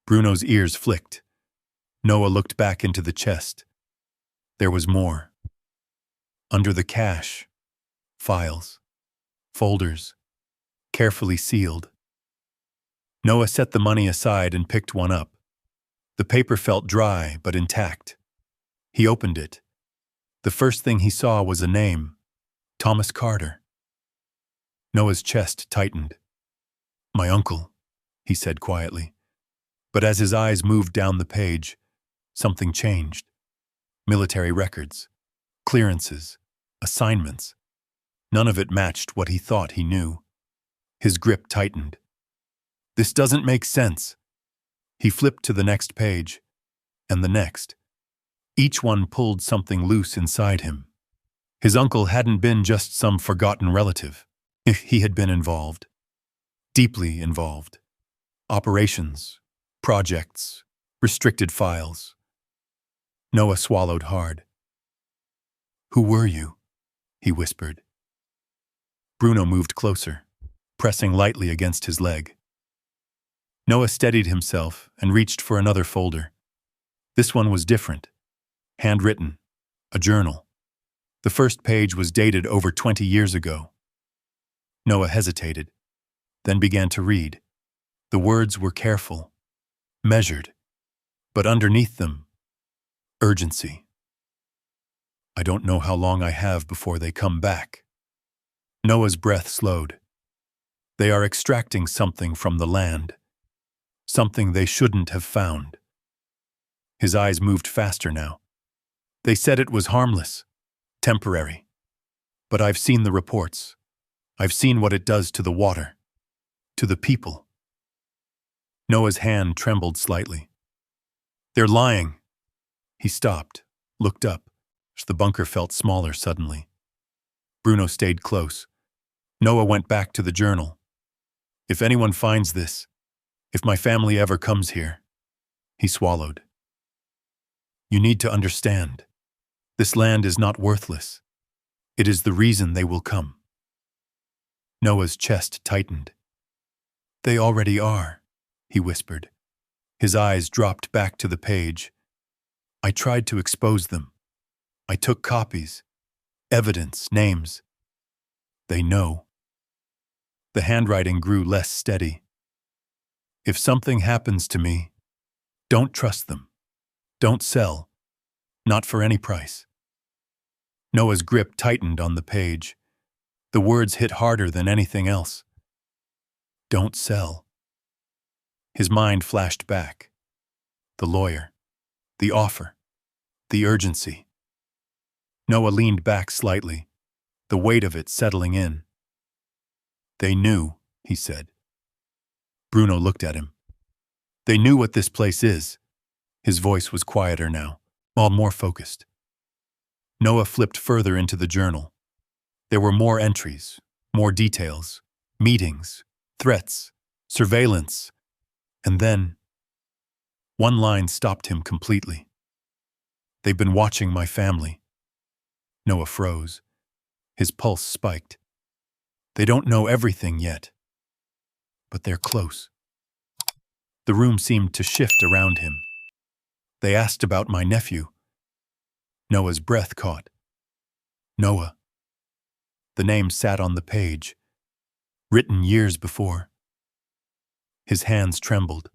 S1: Bruno's ears flicked. Noah looked back into the chest. There was more. Under the cash, files, folders, carefully sealed. Noah set the money aside and picked one up. The paper felt dry but intact. He opened it. The first thing he saw was a name, Thomas Carter. Noah's chest tightened. My uncle, he said quietly. But as his eyes moved down the page, something changed. Military records, clearances, assignments. None of it matched what he thought he knew. His grip tightened. This doesn't make sense. He flipped to the next page, and the next. Each one pulled something loose inside him. His uncle hadn't been just some forgotten relative. He had been involved. Deeply involved. Operations, projects, restricted files. Noah swallowed hard. Who were you? He whispered. Bruno moved closer, pressing lightly against his leg. Noah steadied himself and reached for another folder. This one was different. Handwritten. A journal. The first page was dated over 20 years ago. Noah hesitated, then began to read. The words were careful, measured, but underneath them, urgency. I don't know how long I have before they come back. Noah's breath slowed. They are extracting something from the land. Something they shouldn't have found. His eyes moved faster now. They said it was harmless, temporary. But I've seen the reports. I've seen what it does to the water, to the people. Noah's hand trembled slightly. They're lying. He stopped, looked up. The bunker felt smaller suddenly. Bruno stayed close. Noah went back to the journal. If anyone finds this, if my family ever comes here, he swallowed. You need to understand. This land is not worthless. It is the reason they will come. Noah's chest tightened. They already are, he whispered. His eyes dropped back to the page. I tried to expose them. I took copies, evidence, names. They know. The handwriting grew less steady. If something happens to me, don't trust them. Don't sell. Not for any price. Noah's grip tightened on the page. The words hit harder than anything else. Don't sell. His mind flashed back. The lawyer. The offer. The urgency. Noah leaned back slightly, the weight of it settling in. They knew, he said. Bruno looked at him. They knew what this place is. His voice was quieter now, all more focused. Noah flipped further into the journal. There were more entries, more details, meetings, threats, surveillance, and then one line stopped him completely. They've been watching my family. Noah froze. His pulse spiked. They don't know everything yet, but they're close. The room seemed to shift around him. They asked about my nephew. Noah's breath caught. Noah. The name sat on the page, written years before. His hands trembled.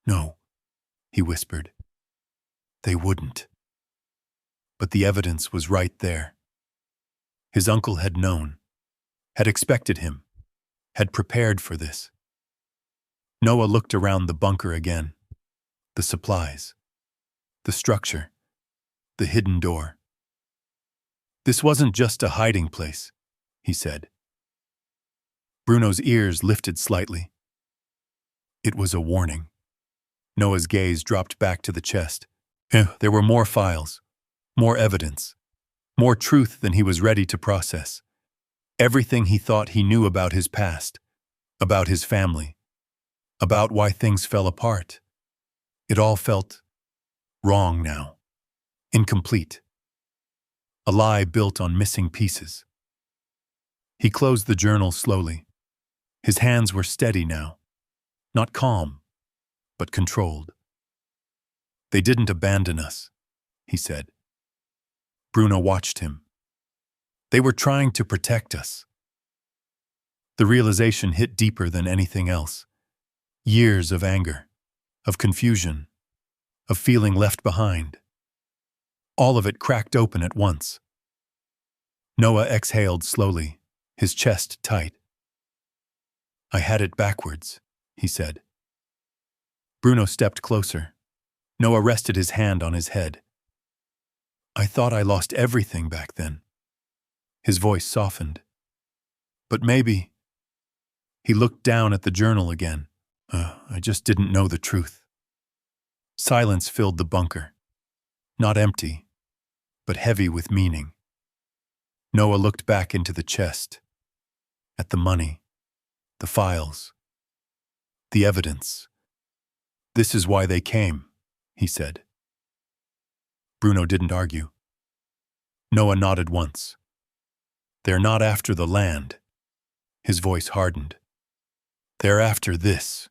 S1: No, he whispered. They wouldn't. But the evidence was right there. His uncle had known. had expected him, had prepared for this. Noah looked around the bunker again. The supplies, the structure, the hidden door. This wasn't just a hiding place, he said. Bruno's ears lifted slightly. It was a warning. Noah's gaze dropped back to the chest. There were more files, more evidence, more truth than he was ready to process. Everything he thought he knew about his past, about his family, about why things fell apart. It all felt wrong now, incomplete. A lie built on missing pieces. He closed the journal slowly. His hands were steady now, not calm, but controlled. They didn't abandon us, he said. Bruno watched him. They were trying to protect us. The realization hit deeper than anything else. Years of anger, of confusion, of feeling left behind. All of it cracked open at once. Noah exhaled slowly, his chest tight. I had it backwards, he said. Bruno stepped closer. Noah rested his hand on his head. I thought I lost everything back then. His voice softened. But maybe... He looked down at the journal again. I just didn't know the truth. Silence filled the bunker. Not empty, but heavy with meaning. Noah looked back into the chest. At the money. The files. The evidence. This is why they came, he said. Bruno didn't argue. Noah nodded once. They're not after the land. His voice hardened. They're after this.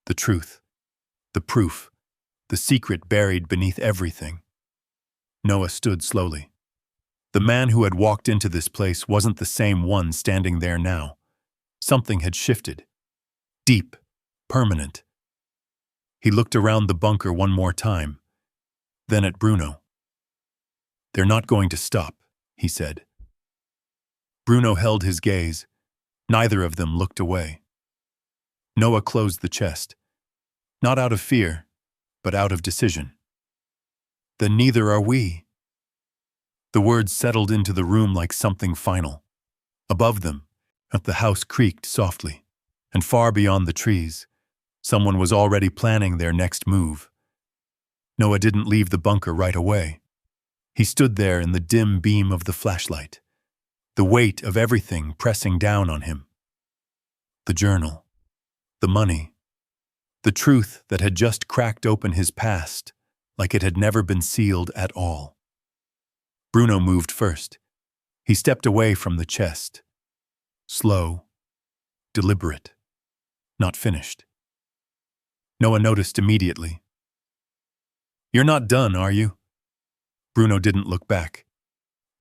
S1: The truth. The proof. The secret buried beneath everything. Noah stood slowly. The man who had walked into this place wasn't the same one standing there now. Something had shifted. Deep. Permanent. He looked around the bunker one more time, then at Bruno. They're not going to stop, he said. Bruno held his gaze. Neither of them looked away. Noah closed the chest. Not out of fear, but out of decision. Then neither are we. The words settled into the room like something final. Above them, the house creaked softly, and far beyond the trees, someone was already planning their next move. Noah didn't leave the bunker right away. He stood there in the dim beam of the flashlight, the weight of everything pressing down on him. The journal, the money, the truth that had just cracked open his past like it had never been sealed at all. Bruno moved first. He stepped away from the chest. Slow, deliberate, not finished. Noah noticed immediately. You're not done, are you? Bruno didn't look back.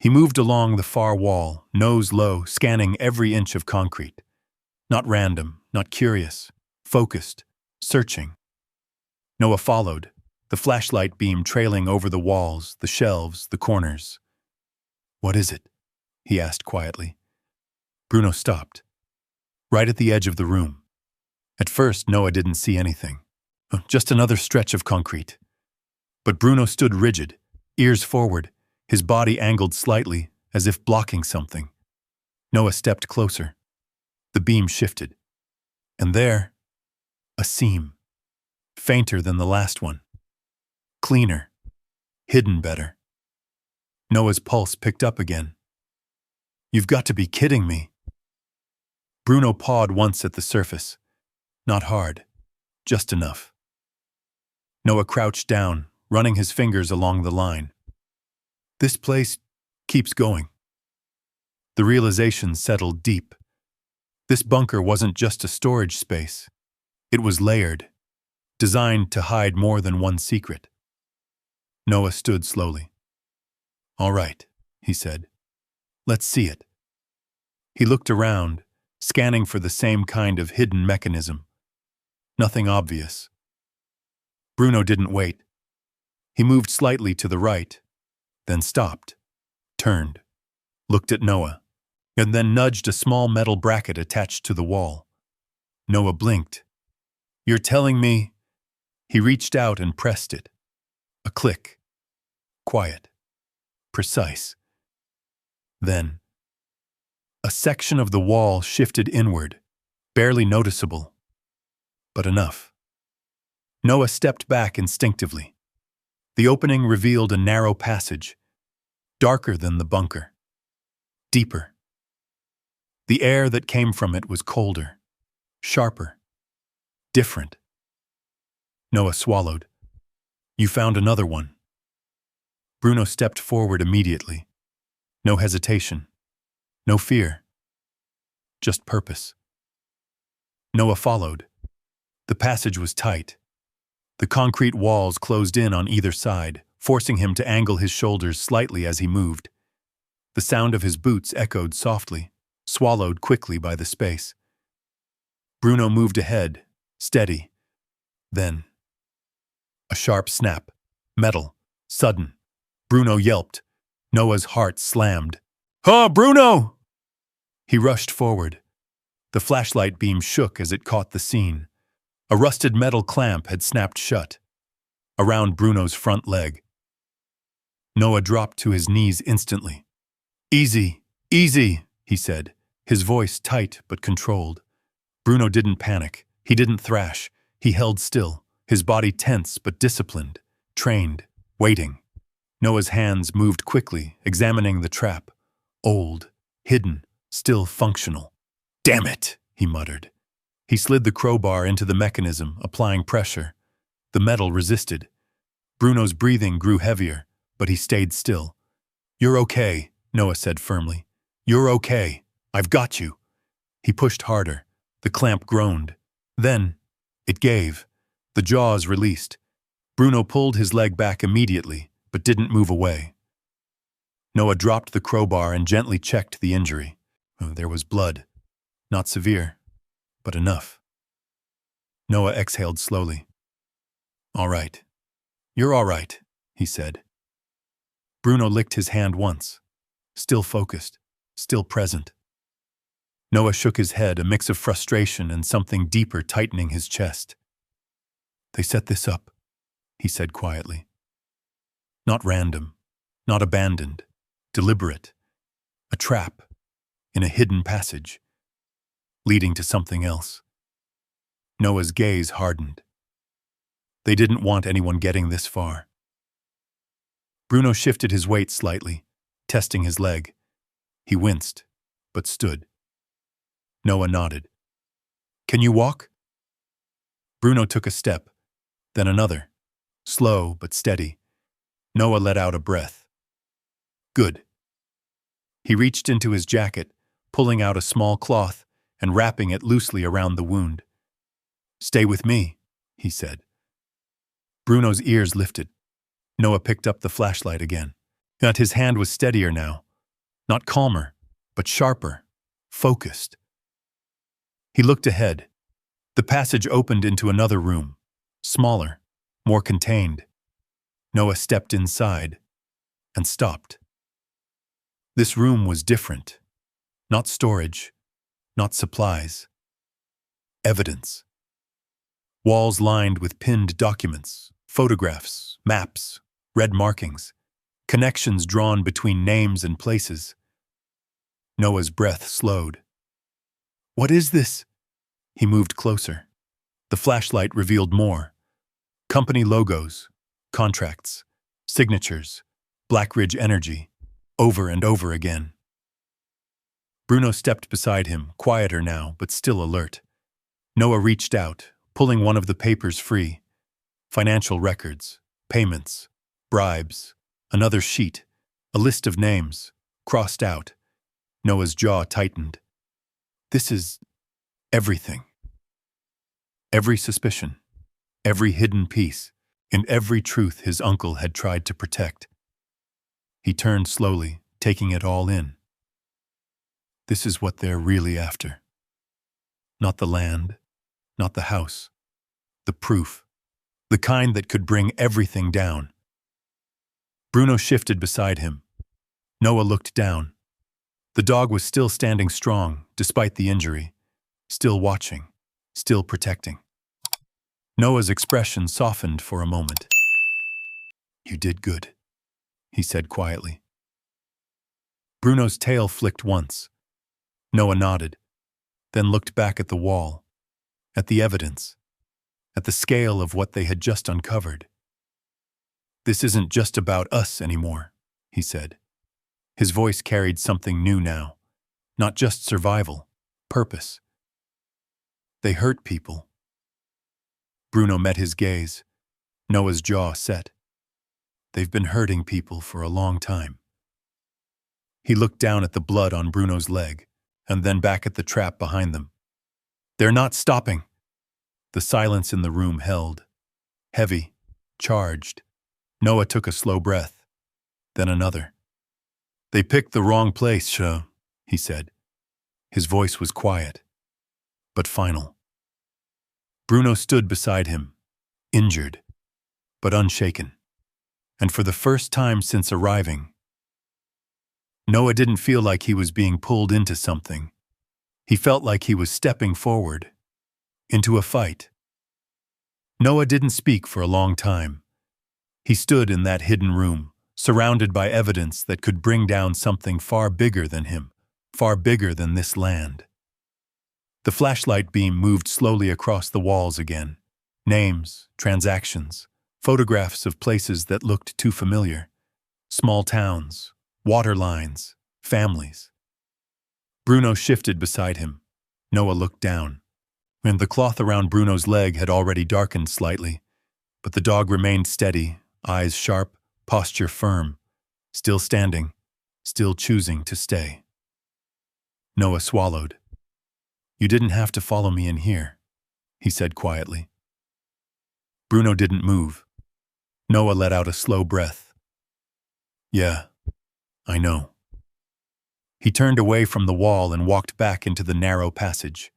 S1: He moved along the far wall, nose low, scanning every inch of concrete. Not random, not curious, focused, searching. Noah followed, the flashlight beam trailing over the walls, the shelves, the corners. What is it? He asked quietly. Bruno stopped, right at the edge of the room. At first, Noah didn't see anything. Just another stretch of concrete. But Bruno stood rigid, ears forward, his body angled slightly, as if blocking something. Noah stepped closer. The beam shifted. And there, a seam. Fainter than the last one. Cleaner. Hidden better. Noah's pulse picked up again. You've got to be kidding me. Bruno pawed once at the surface. Not hard. Just enough. Noah crouched down, running his fingers along the line. This place keeps going. The realization settled deep. This bunker wasn't just a storage space. It was layered, designed to hide more than one secret. Noah stood slowly. All right, he said. Let's see it. He looked around, scanning for the same kind of hidden mechanism. Nothing obvious. Bruno didn't wait. He moved slightly to the right, then stopped, turned, looked at Noah. and then nudged a small metal bracket attached to the wall. Noah blinked. "You're telling me—" He reached out and pressed it. A click. Quiet. Precise. Then, a section of the wall shifted inward, barely noticeable, but enough. Noah stepped back instinctively. The opening revealed a narrow passage, darker than the bunker, deeper. The air that came from it was colder, sharper, different. Noah swallowed. "You found another one." Bruno stepped forward immediately. No hesitation, no fear, just purpose. Noah followed. The passage was tight. The concrete walls closed in on either side, forcing him to angle his shoulders slightly as he moved. The sound of his boots echoed softly, swallowed quickly by the space. Bruno moved ahead, steady. Then, a sharp snap. Metal. Sudden. Bruno yelped. Noah's heart slammed. "Oh, Bruno!" He rushed forward. The flashlight beam shook as it caught the scene. A rusted metal clamp had snapped shut, around Bruno's front leg. Noah dropped to his knees instantly. "Easy, easy," he said, his voice tight but controlled. Bruno didn't panic. He didn't thrash. He held still, his body tense but disciplined, trained, waiting. Noah's hands moved quickly, examining the trap. Old, hidden, still functional. "Damn it," he muttered. He slid the crowbar into the mechanism, applying pressure. The metal resisted. Bruno's breathing grew heavier, but he stayed still. "You're okay," Noah said firmly. "You're okay. I've got you." He pushed harder. The clamp groaned. Then, it gave. The jaws released. Bruno pulled his leg back immediately, but didn't move away. Noah dropped the crowbar and gently checked the injury. There was blood. Not severe, but enough. Noah exhaled slowly. "All right. You're all right," he said. Bruno licked his hand once, still focused, still present. Noah shook his head, a mix of frustration and something deeper tightening his chest. "They set this up," he said quietly. "Not random, not abandoned, deliberate. A trap in a hidden passage, leading to something else." Noah's gaze hardened. They didn't want anyone getting this far. Bruno shifted his weight slightly, testing his leg. He winced, but stood. Noah nodded. "Can you walk?" Bruno took a step, then another, slow but steady. Noah let out a breath. "Good." He reached into his jacket, pulling out a small cloth and wrapping it loosely around the wound. "Stay with me," he said. Bruno's ears lifted. Noah picked up the flashlight again. Yet his hand was steadier now. Not calmer, but sharper, focused. He looked ahead. The passage opened into another room, smaller, more contained. Noah stepped inside and stopped. This room was different. Not storage, not supplies. Evidence. Walls lined with pinned documents, photographs, maps, red markings, connections drawn between names and places. Noah's breath slowed. "What is this?" He moved closer. The flashlight revealed more. Company logos, contracts, signatures, Black Ridge Energy, over and over again. Bruno stepped beside him, quieter now, but still alert. Noah reached out, pulling one of the papers free. Financial records, payments, bribes, another sheet, a list of names, crossed out. Noah's jaw tightened. This is everything. Every suspicion, every hidden piece, and every truth his uncle had tried to protect. He turned slowly, taking it all in. This is what they're really after. Not the land, not the house. The proof. The kind that could bring everything down. Bruno shifted beside him. Noah looked down. The dog was still standing strong, despite the injury, still watching, still protecting. Noah's expression softened for a moment. "You did good," he said quietly. Bruno's tail flicked once. Noah nodded, then looked back at the wall, at the evidence, at the scale of what they had just uncovered. "This isn't just about us anymore," he said. His voice carried something new now, not just survival, purpose. "They hurt people." Bruno met his gaze. Noah's jaw set. "They've been hurting people for a long time." He looked down at the blood on Bruno's leg, and then back at the trap behind them. "They're not stopping." The silence in the room held. Heavy, charged. Noah took a slow breath, then another. "They picked the wrong place, he said. His voice was quiet, but final. Bruno stood beside him, injured, but unshaken. And for the first time since arriving, Noah didn't feel like he was being pulled into something. He felt like he was stepping forward, into a fight. Noah didn't speak for a long time. He stood in that hidden room, surrounded by evidence that could bring down something far bigger than him, far bigger than this land. The flashlight beam moved slowly across the walls again. Names, transactions, photographs of places that looked too familiar. Small towns, water lines, families. Bruno shifted beside him. Noah looked down, and the cloth around Bruno's leg had already darkened slightly, but the dog remained steady, eyes sharp, posture firm, still standing, still choosing to stay. Noah swallowed. "You didn't have to follow me in here," he said quietly. Bruno didn't move. Noah let out a slow breath. "Yeah, I know." He turned away from the wall and walked back into the narrow passage.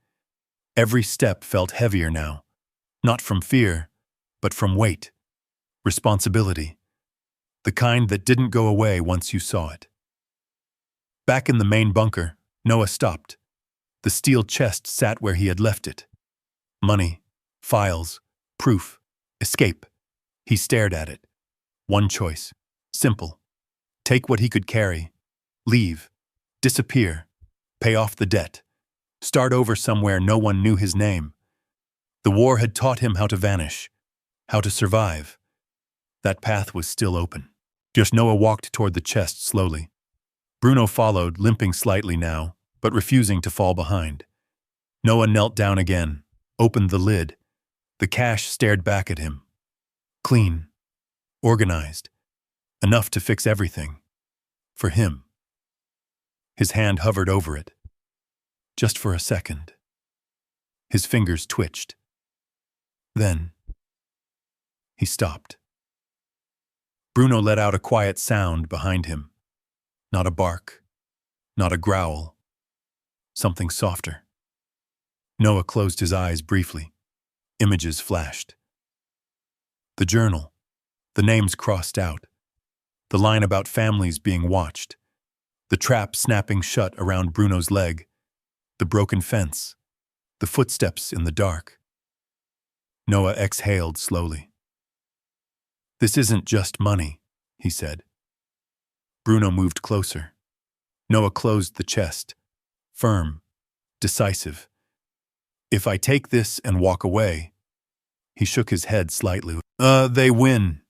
S1: Every step felt heavier now, not from fear, but from weight, responsibility, the kind that didn't go away once you saw it. Back in the main bunker, Noah stopped. The steel chest sat where he had left it. Money, files, proof, escape. He stared at it. One choice, simple. Take what he could carry, leave, disappear, pay off the debt, start over somewhere no one knew his name. The war had taught him how to vanish, how to survive. That path was still open. Just Noah walked toward the chest slowly. Bruno followed, limping slightly now, but refusing to fall behind. Noah knelt down again, opened the lid. The cash stared back at him. Clean, organized, enough to fix everything. For him. His hand hovered over it. Just for a second. His fingers twitched. Then, he stopped. Bruno let out a quiet sound behind him. Not a bark, not a growl. Something softer. Noah closed his eyes briefly. Images flashed. The journal. The names crossed out. The line about families being watched. The trap snapping shut around Bruno's leg. The broken fence. The footsteps in the dark. Noah exhaled slowly. "This isn't just money," he said. Bruno moved closer. Noah closed the chest. Firm, decisive. "If I take this and walk away," he shook his head slightly. They win."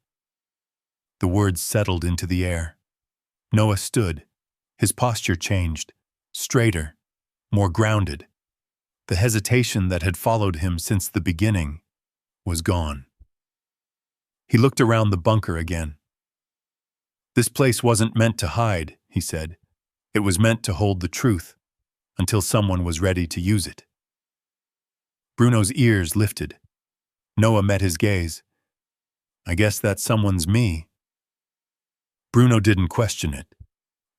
S1: The words settled into the air. Noah stood. His posture changed. Straighter, more grounded. The hesitation that had followed him since the beginning was gone. He looked around the bunker again. "This place wasn't meant to hide," he said. "It was meant to hold the truth, until someone was ready to use it." Bruno's ears lifted. Noah met his gaze. "I guess that someone's me." Bruno didn't question it.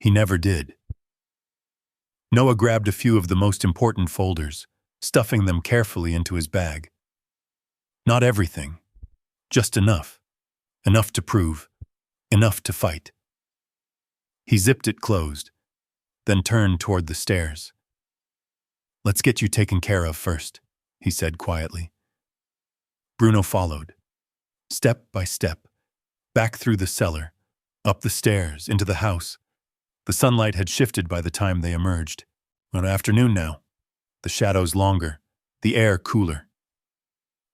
S1: He never did. Noah grabbed a few of the most important folders, stuffing them carefully into his bag. Not everything, just enough. Enough to prove, enough to fight. He zipped it closed. then turned toward the stairs. "Let's get you taken care of first," he said quietly. Bruno followed, step by step, back through the cellar, up the stairs, into the house. The sunlight had shifted by the time they emerged. An afternoon now, the shadows longer, the air cooler.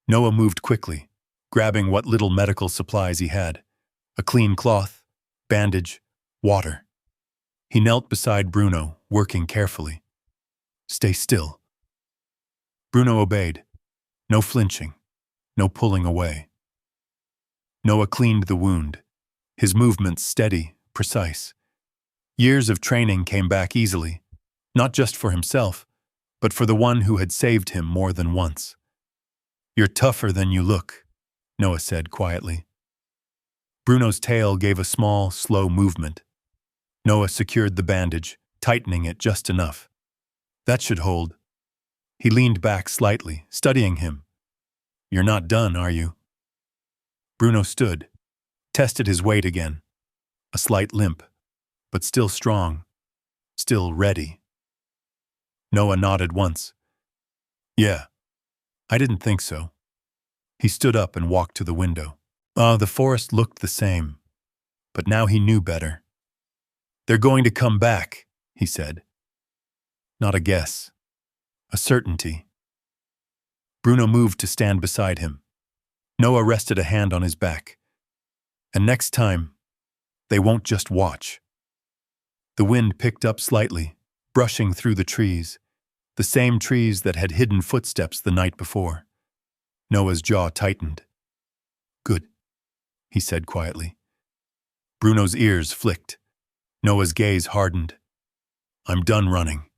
S1: Noah moved quickly, grabbing what little medical supplies he had: a clean cloth, bandage, water. He knelt beside Bruno, working carefully. "Stay still." Bruno obeyed. No flinching, no pulling away. Noah cleaned the wound, his movements steady, precise. Years of training came back easily, not just for himself, but for the one who had saved him more than once. "You're tougher than you look," Noah said quietly. Bruno's tail gave a small, slow movement. Noah secured the bandage, tightening it just enough. "That should hold." He leaned back slightly, studying him. "You're not done, are you?" Bruno stood, tested his weight again. A slight limp, but still strong, still ready. Noah nodded once. "Yeah, I didn't think so." He stood up and walked to the window. The forest looked the same, but now he knew better. "They're going to come back," he said. Not a guess, a certainty. Bruno moved to stand beside him. Noah rested a hand on his back. "And next time, they won't just watch." The wind picked up slightly, brushing through the trees, the same trees that had hidden footsteps the night before. Noah's jaw tightened. "Good," he said quietly. Bruno's ears flicked. Noah's gaze hardened. "I'm done running."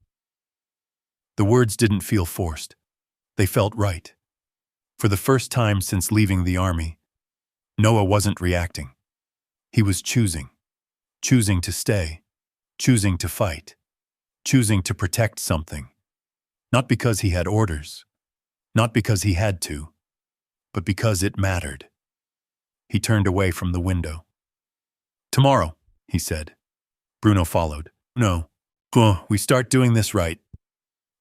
S1: The words didn't feel forced. They felt right. For the first time since leaving the army, Noah wasn't reacting. He was choosing to stay, choosing to fight, choosing to protect something. Not because he had orders, not because he had to, but because it mattered. He turned away from the window. "Tomorrow," he said. Bruno followed. "No, we start doing this right."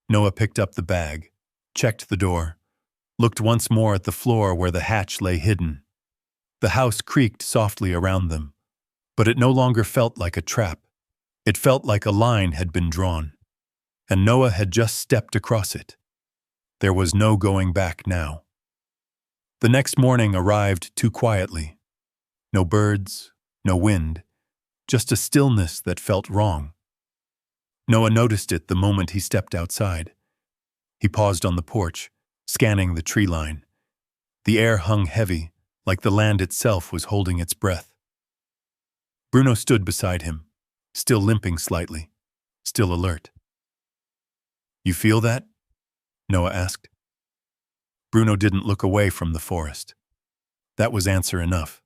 S1: Noah picked up the bag, checked the door, looked once more at the floor where the hatch lay hidden. The house creaked softly around them, but it no longer felt like a trap. It felt like a line had been drawn, and Noah had just stepped across it. There was no going back now. The next morning arrived too quietly. No birds, no wind, just a stillness that felt wrong. Noah noticed it the moment he stepped outside. He paused on the porch, scanning the tree line. The air hung heavy, like the land itself was holding its breath. Bruno stood beside him, still limping slightly, still alert. "You feel that?" Noah asked. Bruno didn't look away from the forest. That was answer enough.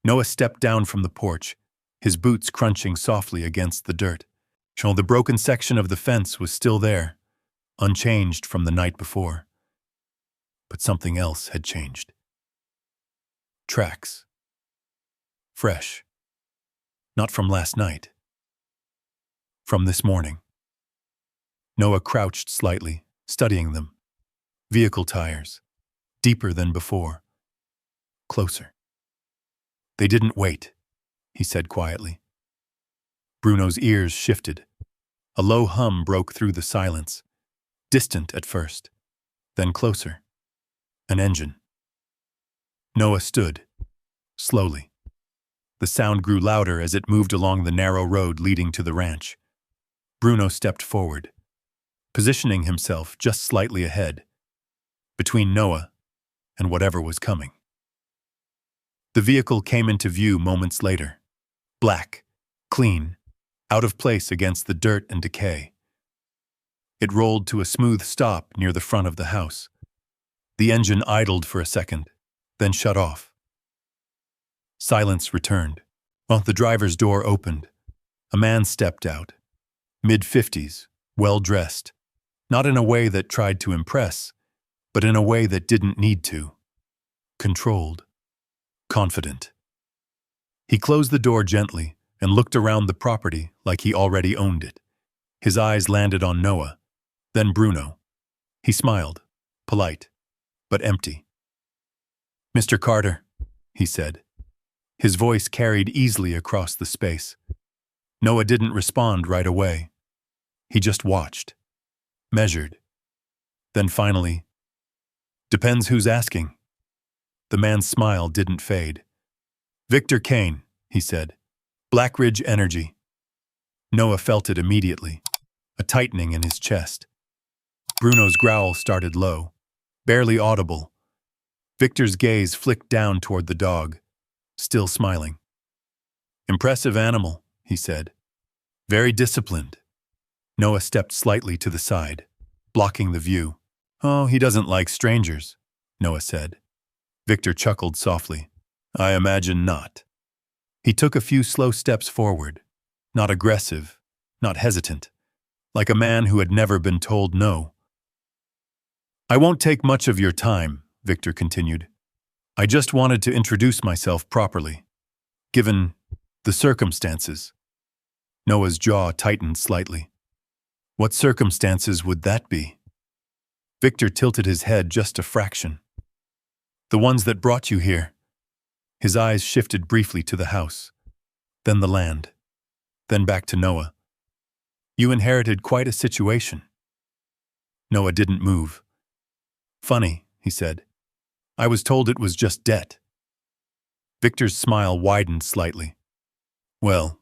S1: Noah stepped down from the porch, his boots crunching softly against the dirt. The broken section of the fence was still there, unchanged from the night before. But something else had changed. Tracks. Fresh. Not from last night. From this morning. Noah crouched slightly, studying them. Vehicle tires. Deeper than before. Closer. "They didn't wait," he said quietly. Bruno's ears shifted. A low hum broke through the silence. Distant at first, then closer. An engine. Noah stood, slowly. The sound grew louder as it moved along the narrow road leading to the ranch. Bruno stepped forward, positioning himself just slightly ahead, between Noah and whatever was coming. The vehicle came into view moments later. Black, clean, out of place against the dirt and decay. It rolled to a smooth stop near the front of the house. The engine idled for a second, then shut off. Silence returned. The driver's door opened. A man stepped out, mid-50s, well-dressed, not in a way that tried to impress, but in a way that didn't need to. Controlled. Confident. He closed the door gently and looked around the property like he already owned it. His eyes landed on Noah, then Bruno. He smiled, polite, but empty. "Mr. Carter," he said. His voice carried easily across the space. Noah didn't respond right away. He just watched, measured. Then finally, "Depends who's asking." The man's smile didn't fade. "Victor Kane," he said. "Blackridge Energy." Noah felt it immediately, a tightening in his chest. Bruno's growl started low, barely audible. Victor's gaze flicked down toward the dog, still smiling. "Impressive animal," he said. "Very disciplined." Noah stepped slightly to the side, blocking the view. "Oh, he doesn't like strangers," Noah said. Victor chuckled softly. "I imagine not." He took a few slow steps forward, not aggressive, not hesitant, like a man who had never been told no. "I won't take much of your time," Victor continued. "I just wanted to introduce myself properly, given the circumstances." Noah's jaw tightened slightly. "What circumstances would that be?" Victor tilted his head just a fraction. "The ones that brought you here." His eyes shifted briefly to the house, then the land, then back to Noah. "You inherited quite a situation." Noah didn't move. "Funny," he said. "I was told it was just debt." Victor's smile widened slightly. "Well,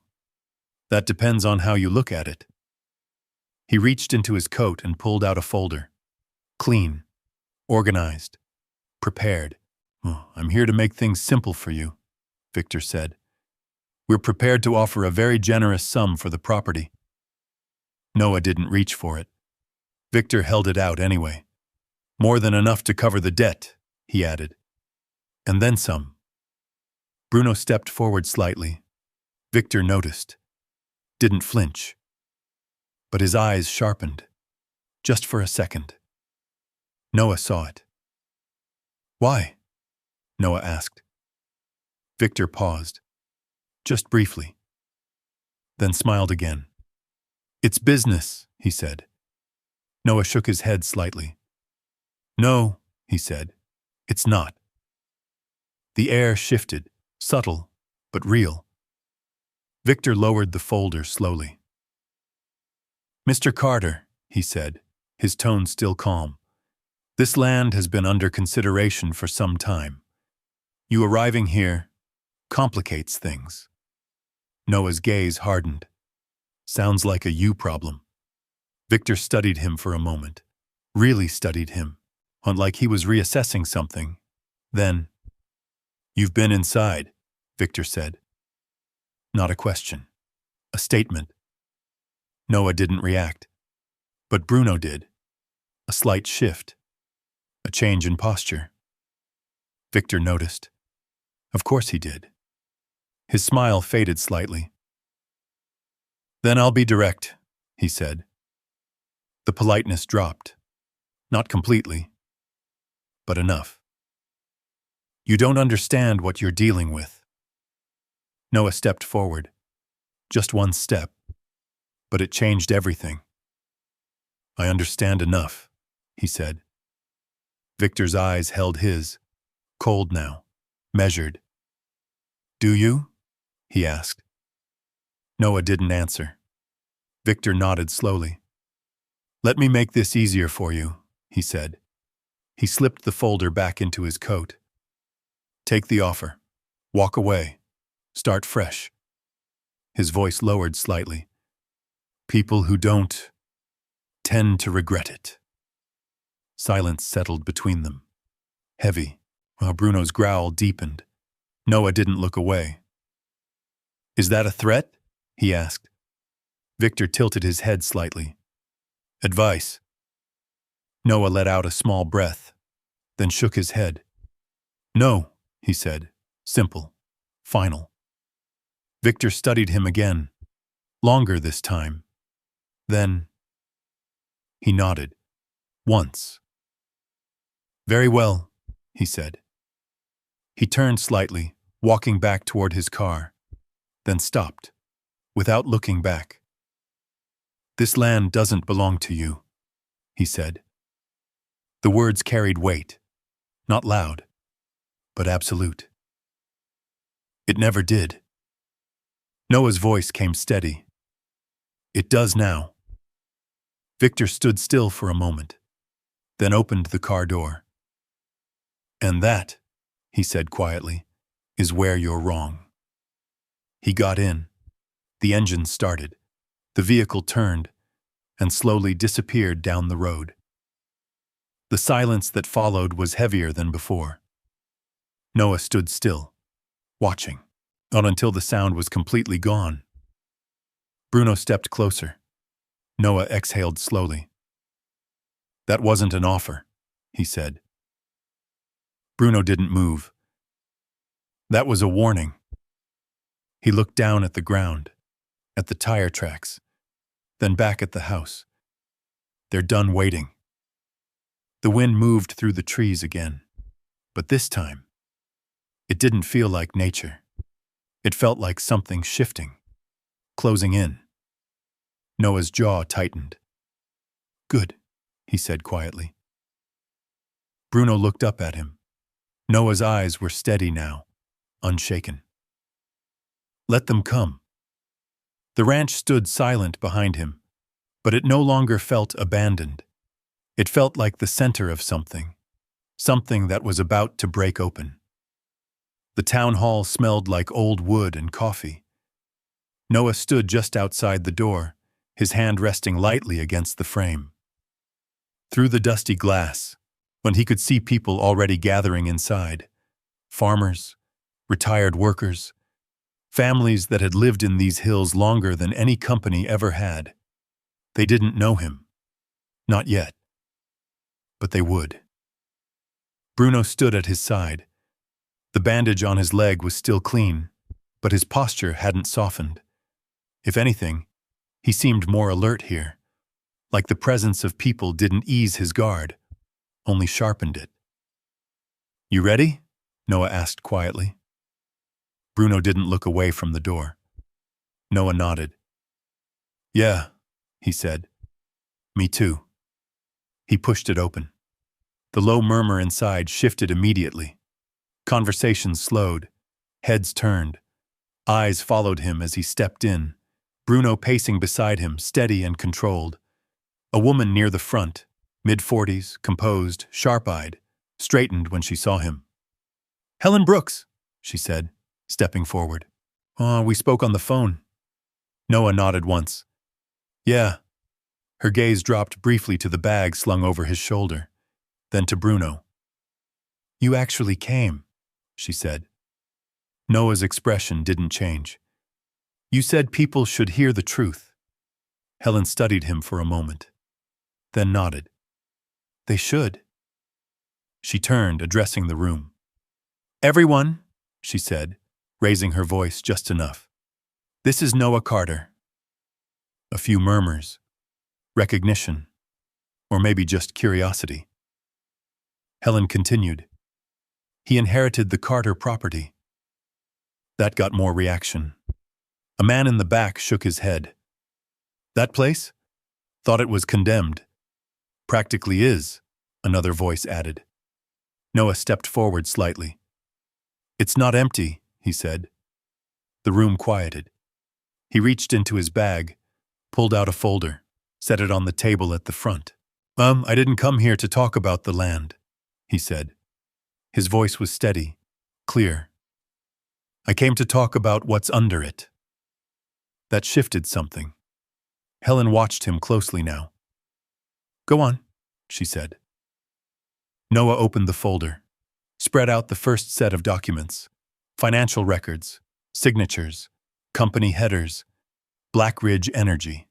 S1: that depends on how you look at it." He reached into his coat and pulled out a folder. Clean, organized, prepared. "Oh, I'm here to make things simple for you," Victor said. "We're prepared to offer a very generous sum for the property." Noah didn't reach for it. Victor held it out anyway. "More than enough to cover the debt," he added. "And then some." Bruno stepped forward slightly. Victor noticed. Didn't flinch. But his eyes sharpened. Just for a second. Noah saw it. "Why?" Noah asked. Victor paused. Just briefly. Then smiled again. "It's business," he said. Noah shook his head slightly. "No," he said. "It's not." The air shifted, subtle, but real. Victor lowered the folder slowly. "Mr. Carter," he said, his tone still calm, "this land has been under consideration for some time. You arriving here complicates things." Noah's gaze hardened. "Sounds like a you problem." Victor studied him for a moment, really studied him, like he was reassessing something. Then, "You've been inside," Victor said. Not a question. A statement. Noah didn't react. But Bruno did. A slight shift. A change in posture. Victor noticed. Of course he did. His smile faded slightly. "Then I'll be direct," he said. The politeness dropped. Not completely, but enough. "You don't understand what you're dealing with." Noah stepped forward. Just one step. But it changed everything. "I understand enough," he said. Victor's eyes held his, cold now, measured. "Do you?" he asked. Noah didn't answer. Victor nodded slowly. "Let me make this easier for you," he said. He slipped the folder back into his coat. "Take the offer. Walk away. Start fresh." His voice lowered slightly. "People who don't tend to regret it." Silence settled between them, heavy, while Bruno's growl deepened. Noah didn't look away. "Is that a threat?" he asked. Victor tilted his head slightly. "Advice." Noah let out a small breath, then shook his head. "No," he said, simple, final. Victor studied him again, longer this time. Then he nodded. Once. "Very well," he said. He turned slightly, walking back toward his car, then stopped. without looking back. "This land doesn't belong to you," he said. The words carried weight, not loud, but absolute. "It never did." Noah's voice came steady. "It does now." Victor stood still for a moment, then opened the car door. "And that," he said quietly, "is where you're wrong." He got in. The engine started. The vehicle turned and slowly disappeared down the road. The silence that followed was heavier than before. Noah stood still, watching, not until the sound was completely gone. Bruno stepped closer. Noah exhaled slowly. "That wasn't an offer," he said. Bruno didn't move. "That was a warning." He looked down at the ground, at the tire tracks, then back at the house. "They're done waiting." The wind moved through the trees again, but this time, it didn't feel like nature. It felt like something shifting, closing in. Noah's jaw tightened. "Good," he said quietly. Bruno looked up at him. Noah's eyes were steady now, unshaken. "Let them come." The ranch stood silent behind him, but it no longer felt abandoned. It felt like the center of something that was about to break open. The town hall smelled like old wood and coffee. Noah stood just outside the door, his hand resting lightly against the frame. Through the dusty glass, when he could see people already gathering inside, farmers, retired workers, families that had lived in these hills longer than any company ever had. They didn't know him. Not yet. But they would. Bruno stood at his side. The bandage on his leg was still clean, but his posture hadn't softened. If anything, he seemed more alert here, like the presence of people didn't ease his guard, only sharpened it. "You ready?" Noah asked quietly. Bruno didn't look away from the door. Noah nodded. "Yeah," he said. "Me too." He pushed it open. The low murmur inside shifted immediately. Conversation slowed. Heads turned. Eyes followed him as he stepped in, Bruno pacing beside him, steady and controlled. A woman near the front, mid-40s, composed, sharp-eyed, straightened when she saw him. "Helen Brooks," she said, stepping forward. "Oh, we spoke on the phone." Noah nodded once. "Yeah." Her gaze dropped briefly to the bag slung over his shoulder, then to Bruno. "You actually came," she said. Noah's expression didn't change. "You said people should hear the truth." Helen studied him for a moment, then nodded. "They should." She turned, addressing the room. "Everyone," she said, raising her voice just enough. "This is Noah Carter." A few murmurs. Recognition. Or maybe just curiosity. Helen continued. "He inherited the Carter property." That got more reaction. A man in the back shook his head. "That place? Thought it was condemned." "Practically is," another voice added. Noah stepped forward slightly. "It's not empty," he said. The room quieted. He reached into his bag, pulled out a folder, set it on the table at the front. I didn't come here to talk about the land," he said. His voice was steady, clear. "I came to talk about what's under it." That shifted something. Helen watched him closely now. "Go on," she said. Noah opened the folder, spread out the first set of documents, financial records, signatures, company headers, Black Ridge Energy.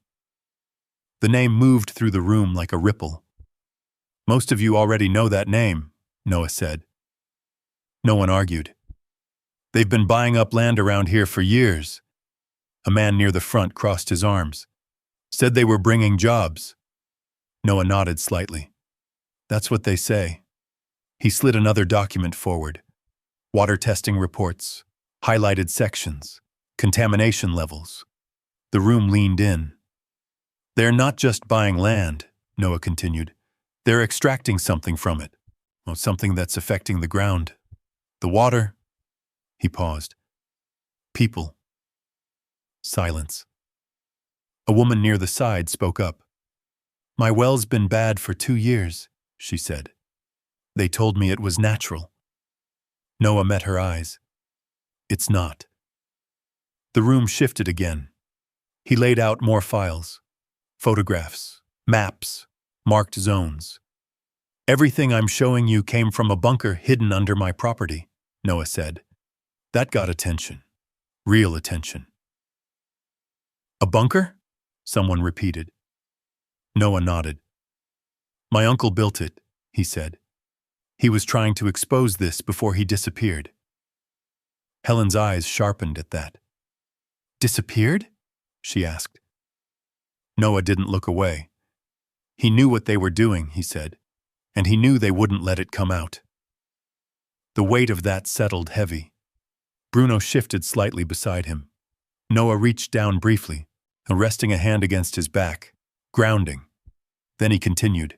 S1: The name moved through the room like a ripple. "Most of you already know that name," Noah said. No one argued. "They've been buying up land around here for years." A man near the front crossed his arms. "Said they were bringing jobs." Noah nodded slightly. "That's what they say." He slid another document forward. Water testing reports, highlighted sections, contamination levels. The room leaned in. They're not just buying land, Noah continued. They're extracting something from it. Well, something that's affecting the ground. The water. He paused. People. Silence. A woman near the side spoke up. My well's been bad for 2 years, she said. They told me it was natural. Noah met her eyes. It's not. The room shifted again. He laid out more files. Photographs, maps, marked zones. Everything I'm showing you came from a bunker hidden under my property, Noah said. That got attention. Real attention. A bunker? Someone repeated. Noah nodded. My uncle built it, he said. He was trying to expose this before he disappeared. Helen's eyes sharpened at that. Disappeared? She asked. Noah didn't look away. He knew what they were doing, he said, and he knew they wouldn't let it come out. The weight of that settled heavy. Bruno shifted slightly beside him. Noah reached down briefly, resting a hand against his back, grounding. Then he continued.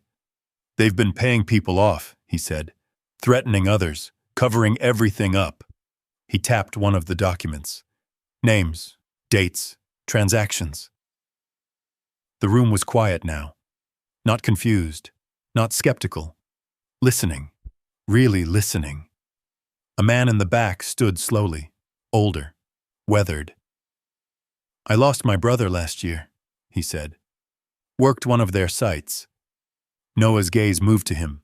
S1: They've been paying people off, he said, threatening others, covering everything up. He tapped one of the documents. Names, dates, transactions. The room was quiet now. Not confused, not skeptical. Listening, really listening. A man in the back stood slowly, older, weathered. I lost my brother last year, he said. Worked one of their sites. Noah's gaze moved to him.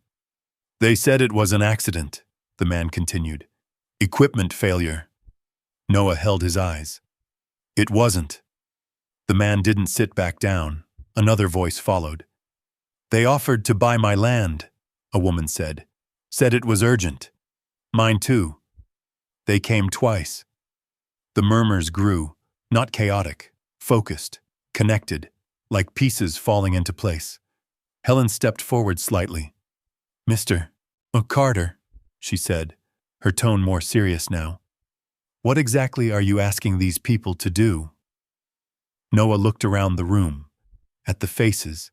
S1: They said it was an accident, the man continued. Equipment failure. Noah held his eyes. It wasn't. The man didn't sit back down. Another voice followed. They offered to buy my land, a woman said. Said it was urgent. Mine too. They came twice. The murmurs grew, not chaotic, focused, connected, like pieces falling into place. Helen stepped forward slightly. Mr. Carter, she said, her tone more serious now. What exactly are you asking these people to do? Noah looked around the room, at the faces,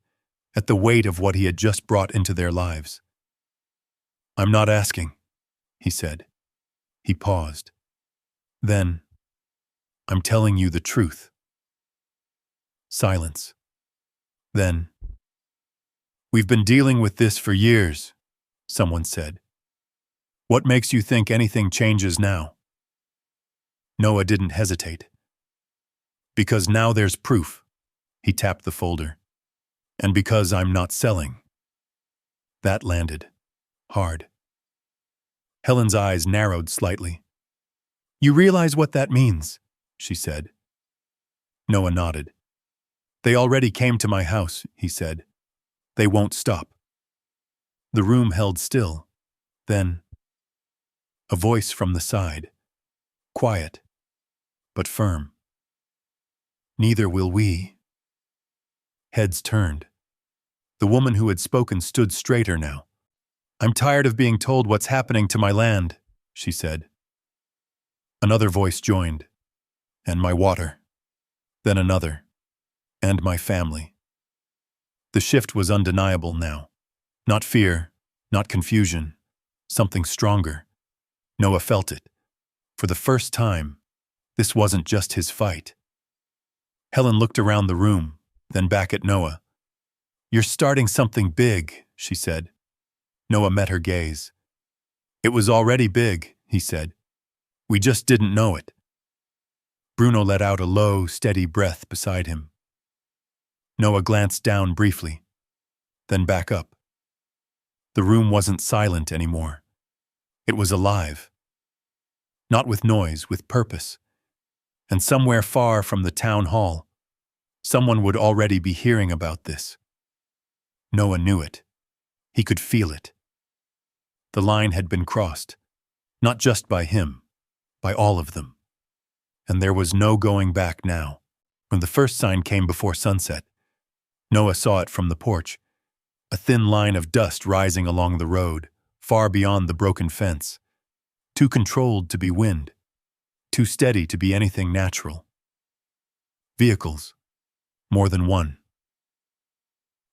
S1: at the weight of what he had just brought into their lives. I'm not asking, he said. He paused. Then, I'm telling you the truth. Silence. Then, we've been dealing with this for years, someone said. What makes you think anything changes now? Noah didn't hesitate. Because now there's proof. He tapped the folder. And because I'm not selling. That landed. Hard. Helen's eyes narrowed slightly. You realize what that means, she said. Noah nodded. They already came to my house, he said. They won't stop. The room held still. Then, a voice from the side. Quiet, but firm. Neither will we. Heads turned. The woman who had spoken stood straighter now. I'm tired of being told what's happening to my land, she said. Another voice joined. And my water. Then another. And my family. The shift was undeniable now. Not fear, not confusion. Something stronger. Noah felt it. For the first time, this wasn't just his fight. Helen looked around the room, then back at Noah. You're starting something big, she said. Noah met her gaze. It was already big, he said. We just didn't know it. Bruno let out a low, steady breath beside him. Noah glanced down briefly, then back up. The room wasn't silent anymore. It was alive. Not with noise, with purpose. And somewhere far from the town hall, someone would already be hearing about this. Noah knew it. He could feel it. The line had been crossed, not just by him, by all of them. And there was no going back now. When the first sign came before sunset, Noah saw it from the porch, a thin line of dust rising along the road, far beyond the broken fence, too controlled to be wind, too steady to be anything natural. Vehicles. More than one.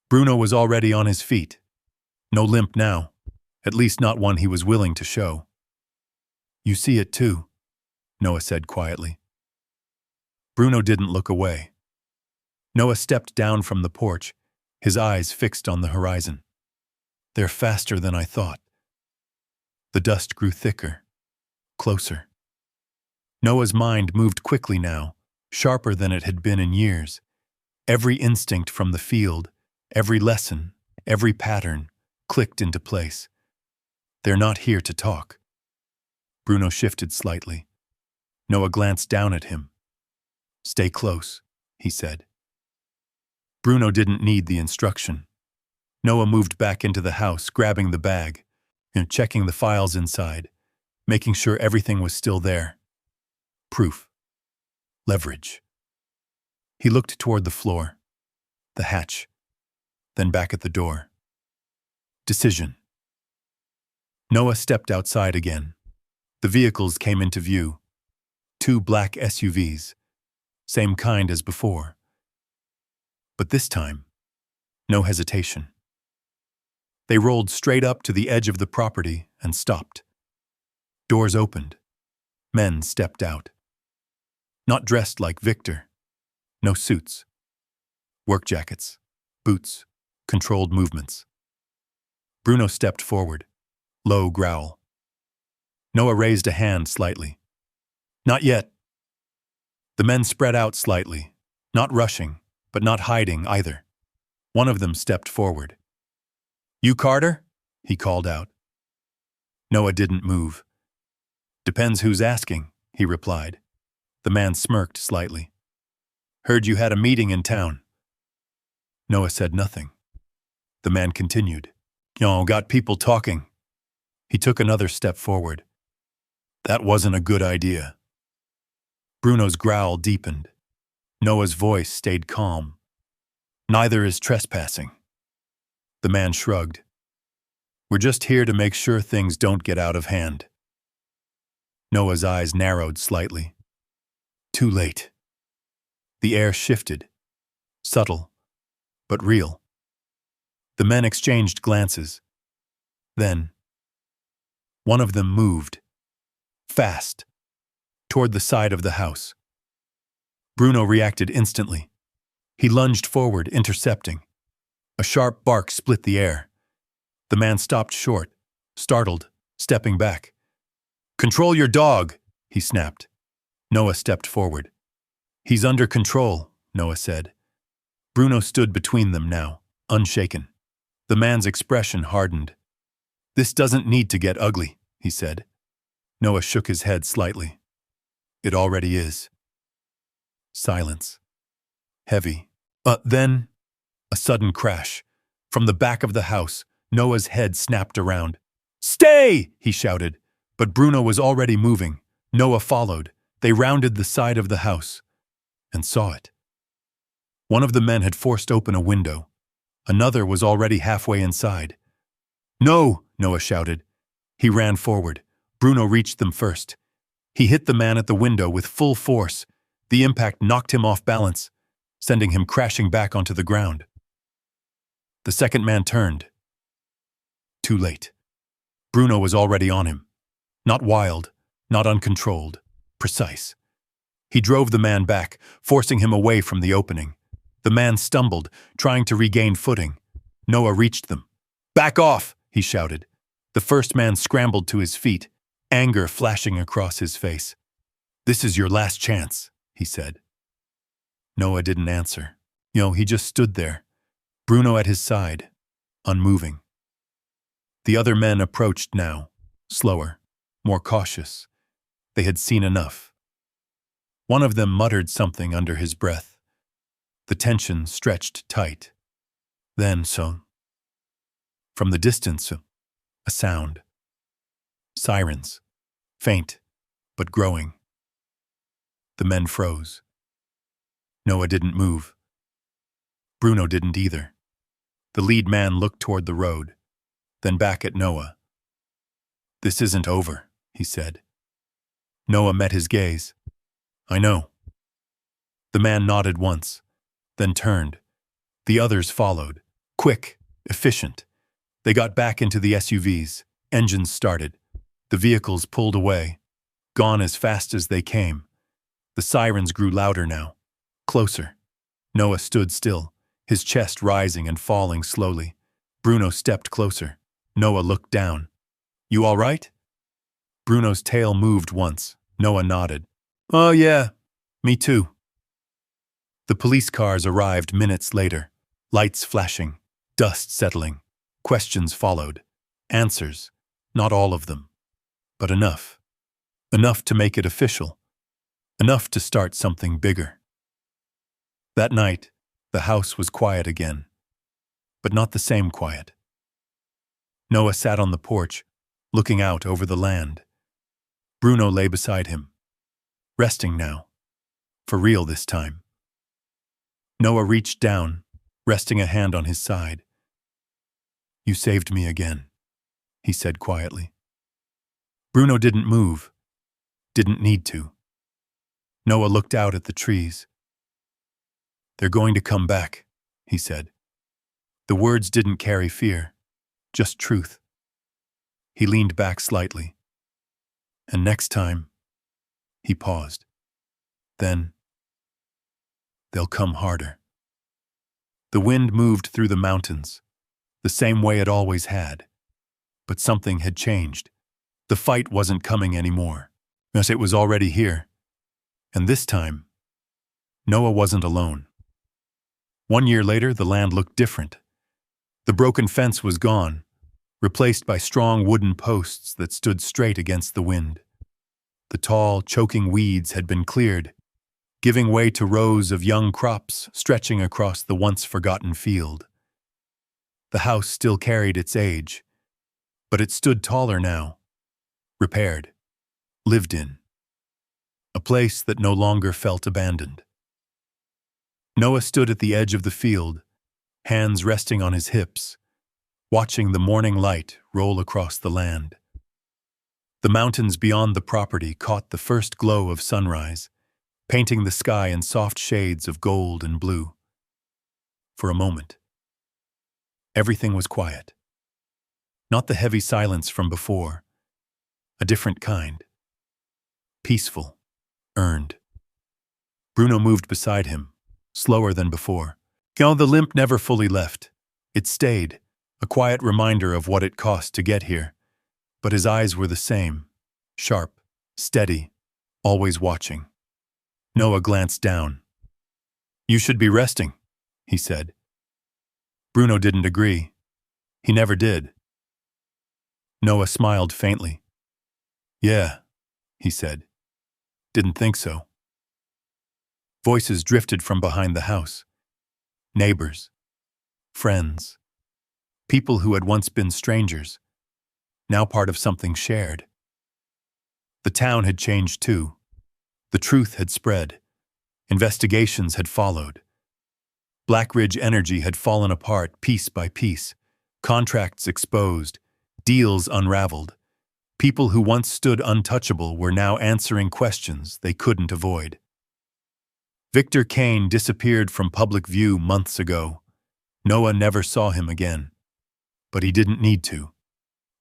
S1: Bruno was already on his feet. No limp now, at least not one he was willing to show. You see it too, Noah said quietly. Bruno didn't look away. Noah stepped down from the porch, his eyes fixed on the horizon. They're faster than I thought. The dust grew thicker, closer. Noah's mind moved quickly now, sharper than it had been in years. Every instinct from the field, every lesson, every pattern, clicked into place. They're not here to talk. Bruno shifted slightly. Noah glanced down at him. Stay close, he said. Bruno didn't need the instruction. Noah moved back into the house, grabbing the bag, and checking the files inside, making sure everything was still there. Proof. Leverage. He looked toward the floor, the hatch, then back at the door. Decision. Noah stepped outside again. The vehicles came into view. 2 black SUVs, same kind as before. But this time, no hesitation. They rolled straight up to the edge of the property and stopped. Doors opened. Men stepped out. Not dressed like Victor. No suits. Work jackets, boots, controlled movements. Bruno stepped forward. Low growl. Noah raised a hand slightly. Not yet. The men spread out slightly, not rushing, but not hiding either. One of them stepped forward. You Carter? He called out. Noah didn't move. Depends who's asking, he replied. The man smirked slightly. Heard you had a meeting in town. Noah said nothing. The man continued. Got people talking. He took another step forward. That wasn't a good idea. Bruno's growl deepened. Noah's voice stayed calm. Neither is trespassing. The man shrugged. We're just here to make sure things don't get out of hand. Noah's eyes narrowed slightly. Too late. The air shifted. Subtle, but real. The men exchanged glances. Then, one of them moved. Fast. Toward the side of the house. Bruno reacted instantly. He lunged forward, intercepting. A sharp bark split the air. The man stopped short, startled, stepping back. Control your dog, he snapped. Noah stepped forward. He's under control, Noah said. Bruno stood between them now, unshaken. The man's expression hardened. This doesn't need to get ugly, he said. Noah shook his head slightly. It already is. Silence. Heavy. Then, a sudden crash. From the back of the house, Noah's head snapped around. Stay! He shouted. But Bruno was already moving. Noah followed. They rounded the side of the house and saw it. One of the men had forced open a window. Another was already halfway inside. No! Noah shouted. He ran forward. Bruno reached them first. He hit the man at the window with full force. The impact knocked him off balance, sending him crashing back onto the ground. The second man turned. Too late. Bruno was already on him. Not wild, not uncontrolled, precise. He drove the man back, forcing him away from the opening. The man stumbled, trying to regain footing. Noah reached them. Back off, he shouted. The first man scrambled to his feet, anger flashing across his face. This is your last chance, he said. Noah didn't answer. He just stood there, Bruno at his side, unmoving. The other men approached now, slower, more cautious. They had seen enough. One of them muttered something under his breath. The tension stretched tight. Then, from the distance, a sound. Sirens, faint, but growing. The men froze. Noah didn't move. Bruno didn't either. The lead man looked toward the road, then back at Noah. This isn't over, he said. Noah met his gaze. I know. The man nodded once, then turned. The others followed. Quick, efficient. They got back into the SUVs. Engines started. The vehicles pulled away, gone as fast as they came. The sirens grew louder now. Closer. Noah stood still, his chest rising and falling slowly. Bruno stepped closer. Noah looked down. "You all right?" Bruno's tail moved once. Noah nodded. "Oh yeah, me too." The police cars arrived minutes later, lights flashing, dust settling. Questions followed. Answers. Not all of them. But enough. Enough to make it official. Enough to start something bigger. That night, the house was quiet again. But not the same quiet. Noah sat on the porch, looking out over the land. Bruno lay beside him. Resting now. For real this time. Noah reached down, resting a hand on his side. "You saved me again," he said quietly. Bruno didn't move. Didn't need to. Noah looked out at the trees. "They're going to come back," he said. The words didn't carry fear, just truth. He leaned back slightly. "And next time," he paused. "Then, they'll come harder." The wind moved through the mountains, the same way it always had. But something had changed. The fight wasn't coming anymore. Yes, it was already here. And this time, Noah wasn't alone. 1 year later, the land looked different. The broken fence was gone, replaced by strong wooden posts that stood straight against the wind. The tall, choking weeds had been cleared, giving way to rows of young crops stretching across the once-forgotten field. The house still carried its age, but it stood taller now, repaired, lived in. A place that no longer felt abandoned. Noah stood at the edge of the field, hands resting on his hips, watching the morning light roll across the land. The mountains beyond the property caught the first glow of sunrise, painting the sky in soft shades of gold and blue. For a moment, everything was quiet. Not the heavy silence from before, a different kind. Peaceful, earned. Bruno moved beside him, slower than before. The limp never fully left. It stayed, a quiet reminder of what it cost to get here. But his eyes were the same, sharp, steady, always watching. Noah glanced down. "You should be resting," he said. Bruno didn't agree. He never did. Noah smiled faintly. "Yeah," he said. "Didn't think so." Voices drifted from behind the house. Neighbors. Friends. People who had once been strangers, now part of something shared. The town had changed too. The truth had spread. Investigations had followed. Black Ridge Energy had fallen apart piece by piece. Contracts exposed. Deals unraveled. People who once stood untouchable were now answering questions they couldn't avoid. Victor Kane disappeared from public view months ago. Noah never saw him again. But he didn't need to.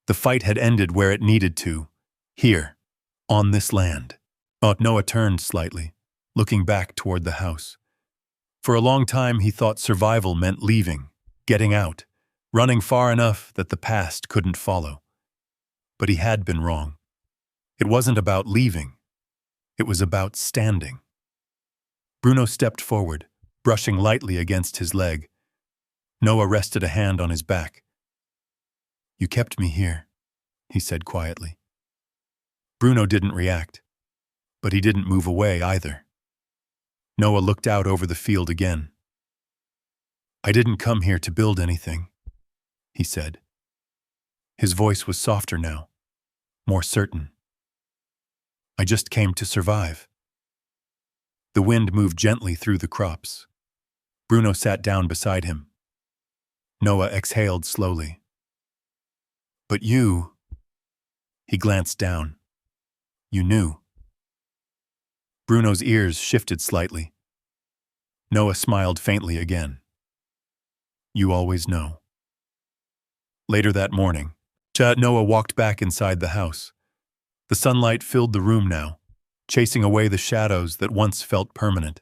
S1: The fight had ended where it needed to. Here. On this land. Noah turned slightly, looking back toward the house. For a long time he thought survival meant leaving, getting out, running far enough that the past couldn't follow. But he had been wrong. It wasn't about leaving. It was about standing. Bruno stepped forward, brushing lightly against his leg. Noah rested a hand on his back. "You kept me here," he said quietly. Bruno didn't react, but he didn't move away either. Noah looked out over the field again. "I didn't come here to build anything," he said. His voice was softer now, more certain. "I just came to survive." The wind moved gently through the crops. Bruno sat down beside him. Noah exhaled slowly. "But you..." He glanced down. "You knew." Bruno's ears shifted slightly. Noah smiled faintly again. You always know. Later that morning, Noah walked back inside the house. The sunlight filled the room now, chasing away the shadows that once felt permanent.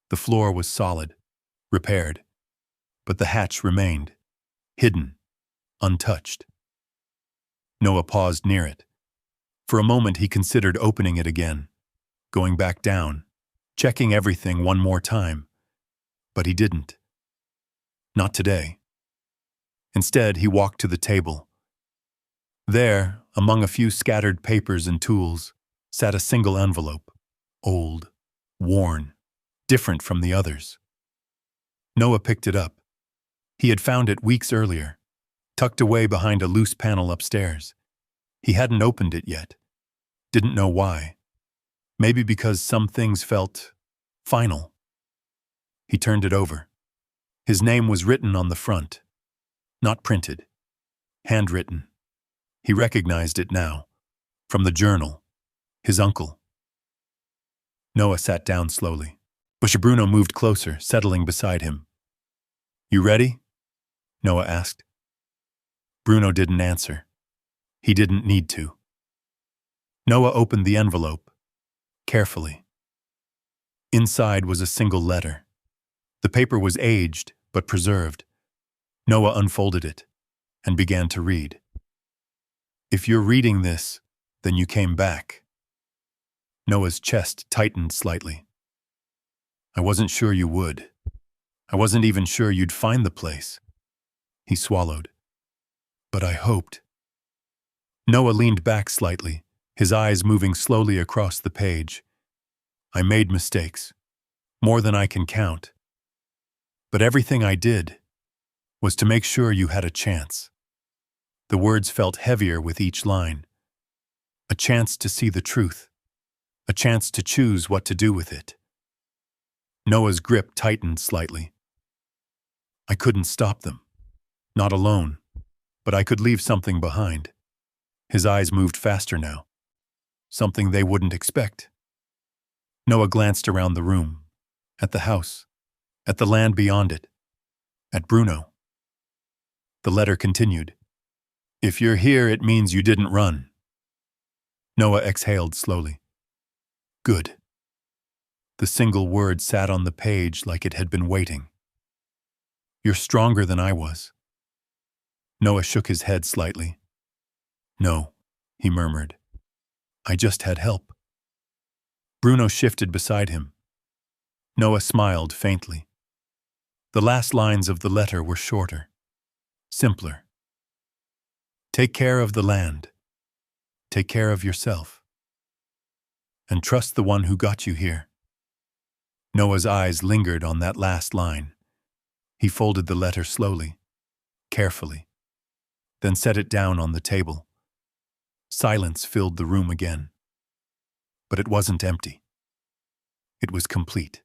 S1: The floor was solid, repaired, but the hatch remained, hidden, untouched. Noah paused near it. For a moment he considered opening it again, going back down, checking everything one more time. But he didn't. Not today. Instead, he walked to the table. There, among a few scattered papers and tools, sat a single envelope, old, worn, different from the others. Noah picked it up. He had found it weeks earlier, tucked away behind a loose panel upstairs. He hadn't opened it yet. Didn't know why. Maybe because some things felt final. He turned it over. His name was written on the front. Not printed. Handwritten. He recognized it now. From the journal. His uncle. Noah sat down slowly. Bruno moved closer, settling beside him. You ready? Noah asked. Bruno didn't answer. He didn't need to. Noah opened the envelope, carefully. Inside was a single letter. The paper was aged, but preserved. Noah unfolded it and began to read. If you're reading this, then you came back. Noah's chest tightened slightly. I wasn't sure you would. I wasn't even sure you'd find the place. He swallowed. But I hoped. Noah leaned back slightly, his eyes moving slowly across the page. I made mistakes, more than I can count. But everything I did was to make sure you had a chance. The words felt heavier with each line. A chance to see the truth. A chance to choose what to do with it. Noah's grip tightened slightly. I couldn't stop them. Not alone. But I could leave something behind. His eyes moved faster now. Something they wouldn't expect. Noah glanced around the room. At the house. At the land beyond it. At Bruno. The letter continued. If you're here, it means you didn't run. Noah exhaled slowly. Good. The single word sat on the page like it had been waiting. You're stronger than I was. Noah shook his head slightly. No, he murmured. I just had help. Bruno shifted beside him. Noah smiled faintly. The last lines of the letter were shorter. Simpler. Take care of the land. Take care of yourself. And trust the one who got you here. Noah's eyes lingered on that last line. He folded the letter slowly, carefully, then set it down on the table. Silence filled the room again. But it wasn't empty. It was complete.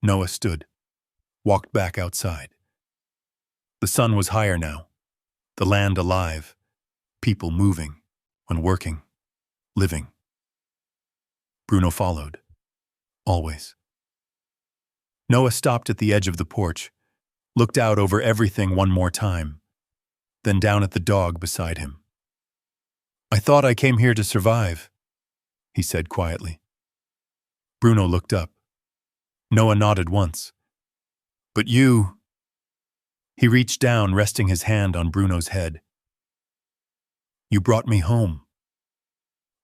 S1: Noah stood, walked back outside. The sun was higher now, the land alive, people moving, and working, living. Bruno followed. Always. Noah stopped at the edge of the porch, looked out over everything one more time, then down at the dog beside him. I thought I came here to survive, he said quietly. Bruno looked up. Noah nodded once. But you... He reached down, resting his hand on Bruno's head. You brought me home.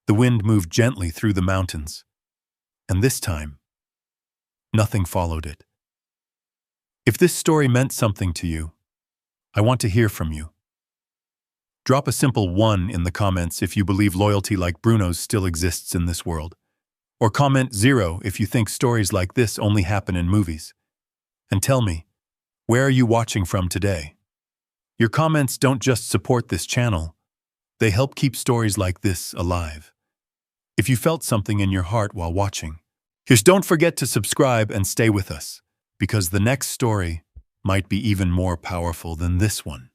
S1: The wind moved gently through the mountains. And this time, nothing followed it. If this story meant something to you, I want to hear from you. Drop a simple 1 in the comments if you believe loyalty like Bruno's still exists in this world. Or comment 0 if you think stories like this only happen in movies. And tell me, where are you watching from today? Your comments don't just support this channel, they help keep stories like this alive. If you felt something in your heart while watching, just don't forget to subscribe and stay with us, because the next story might be even more powerful than this one.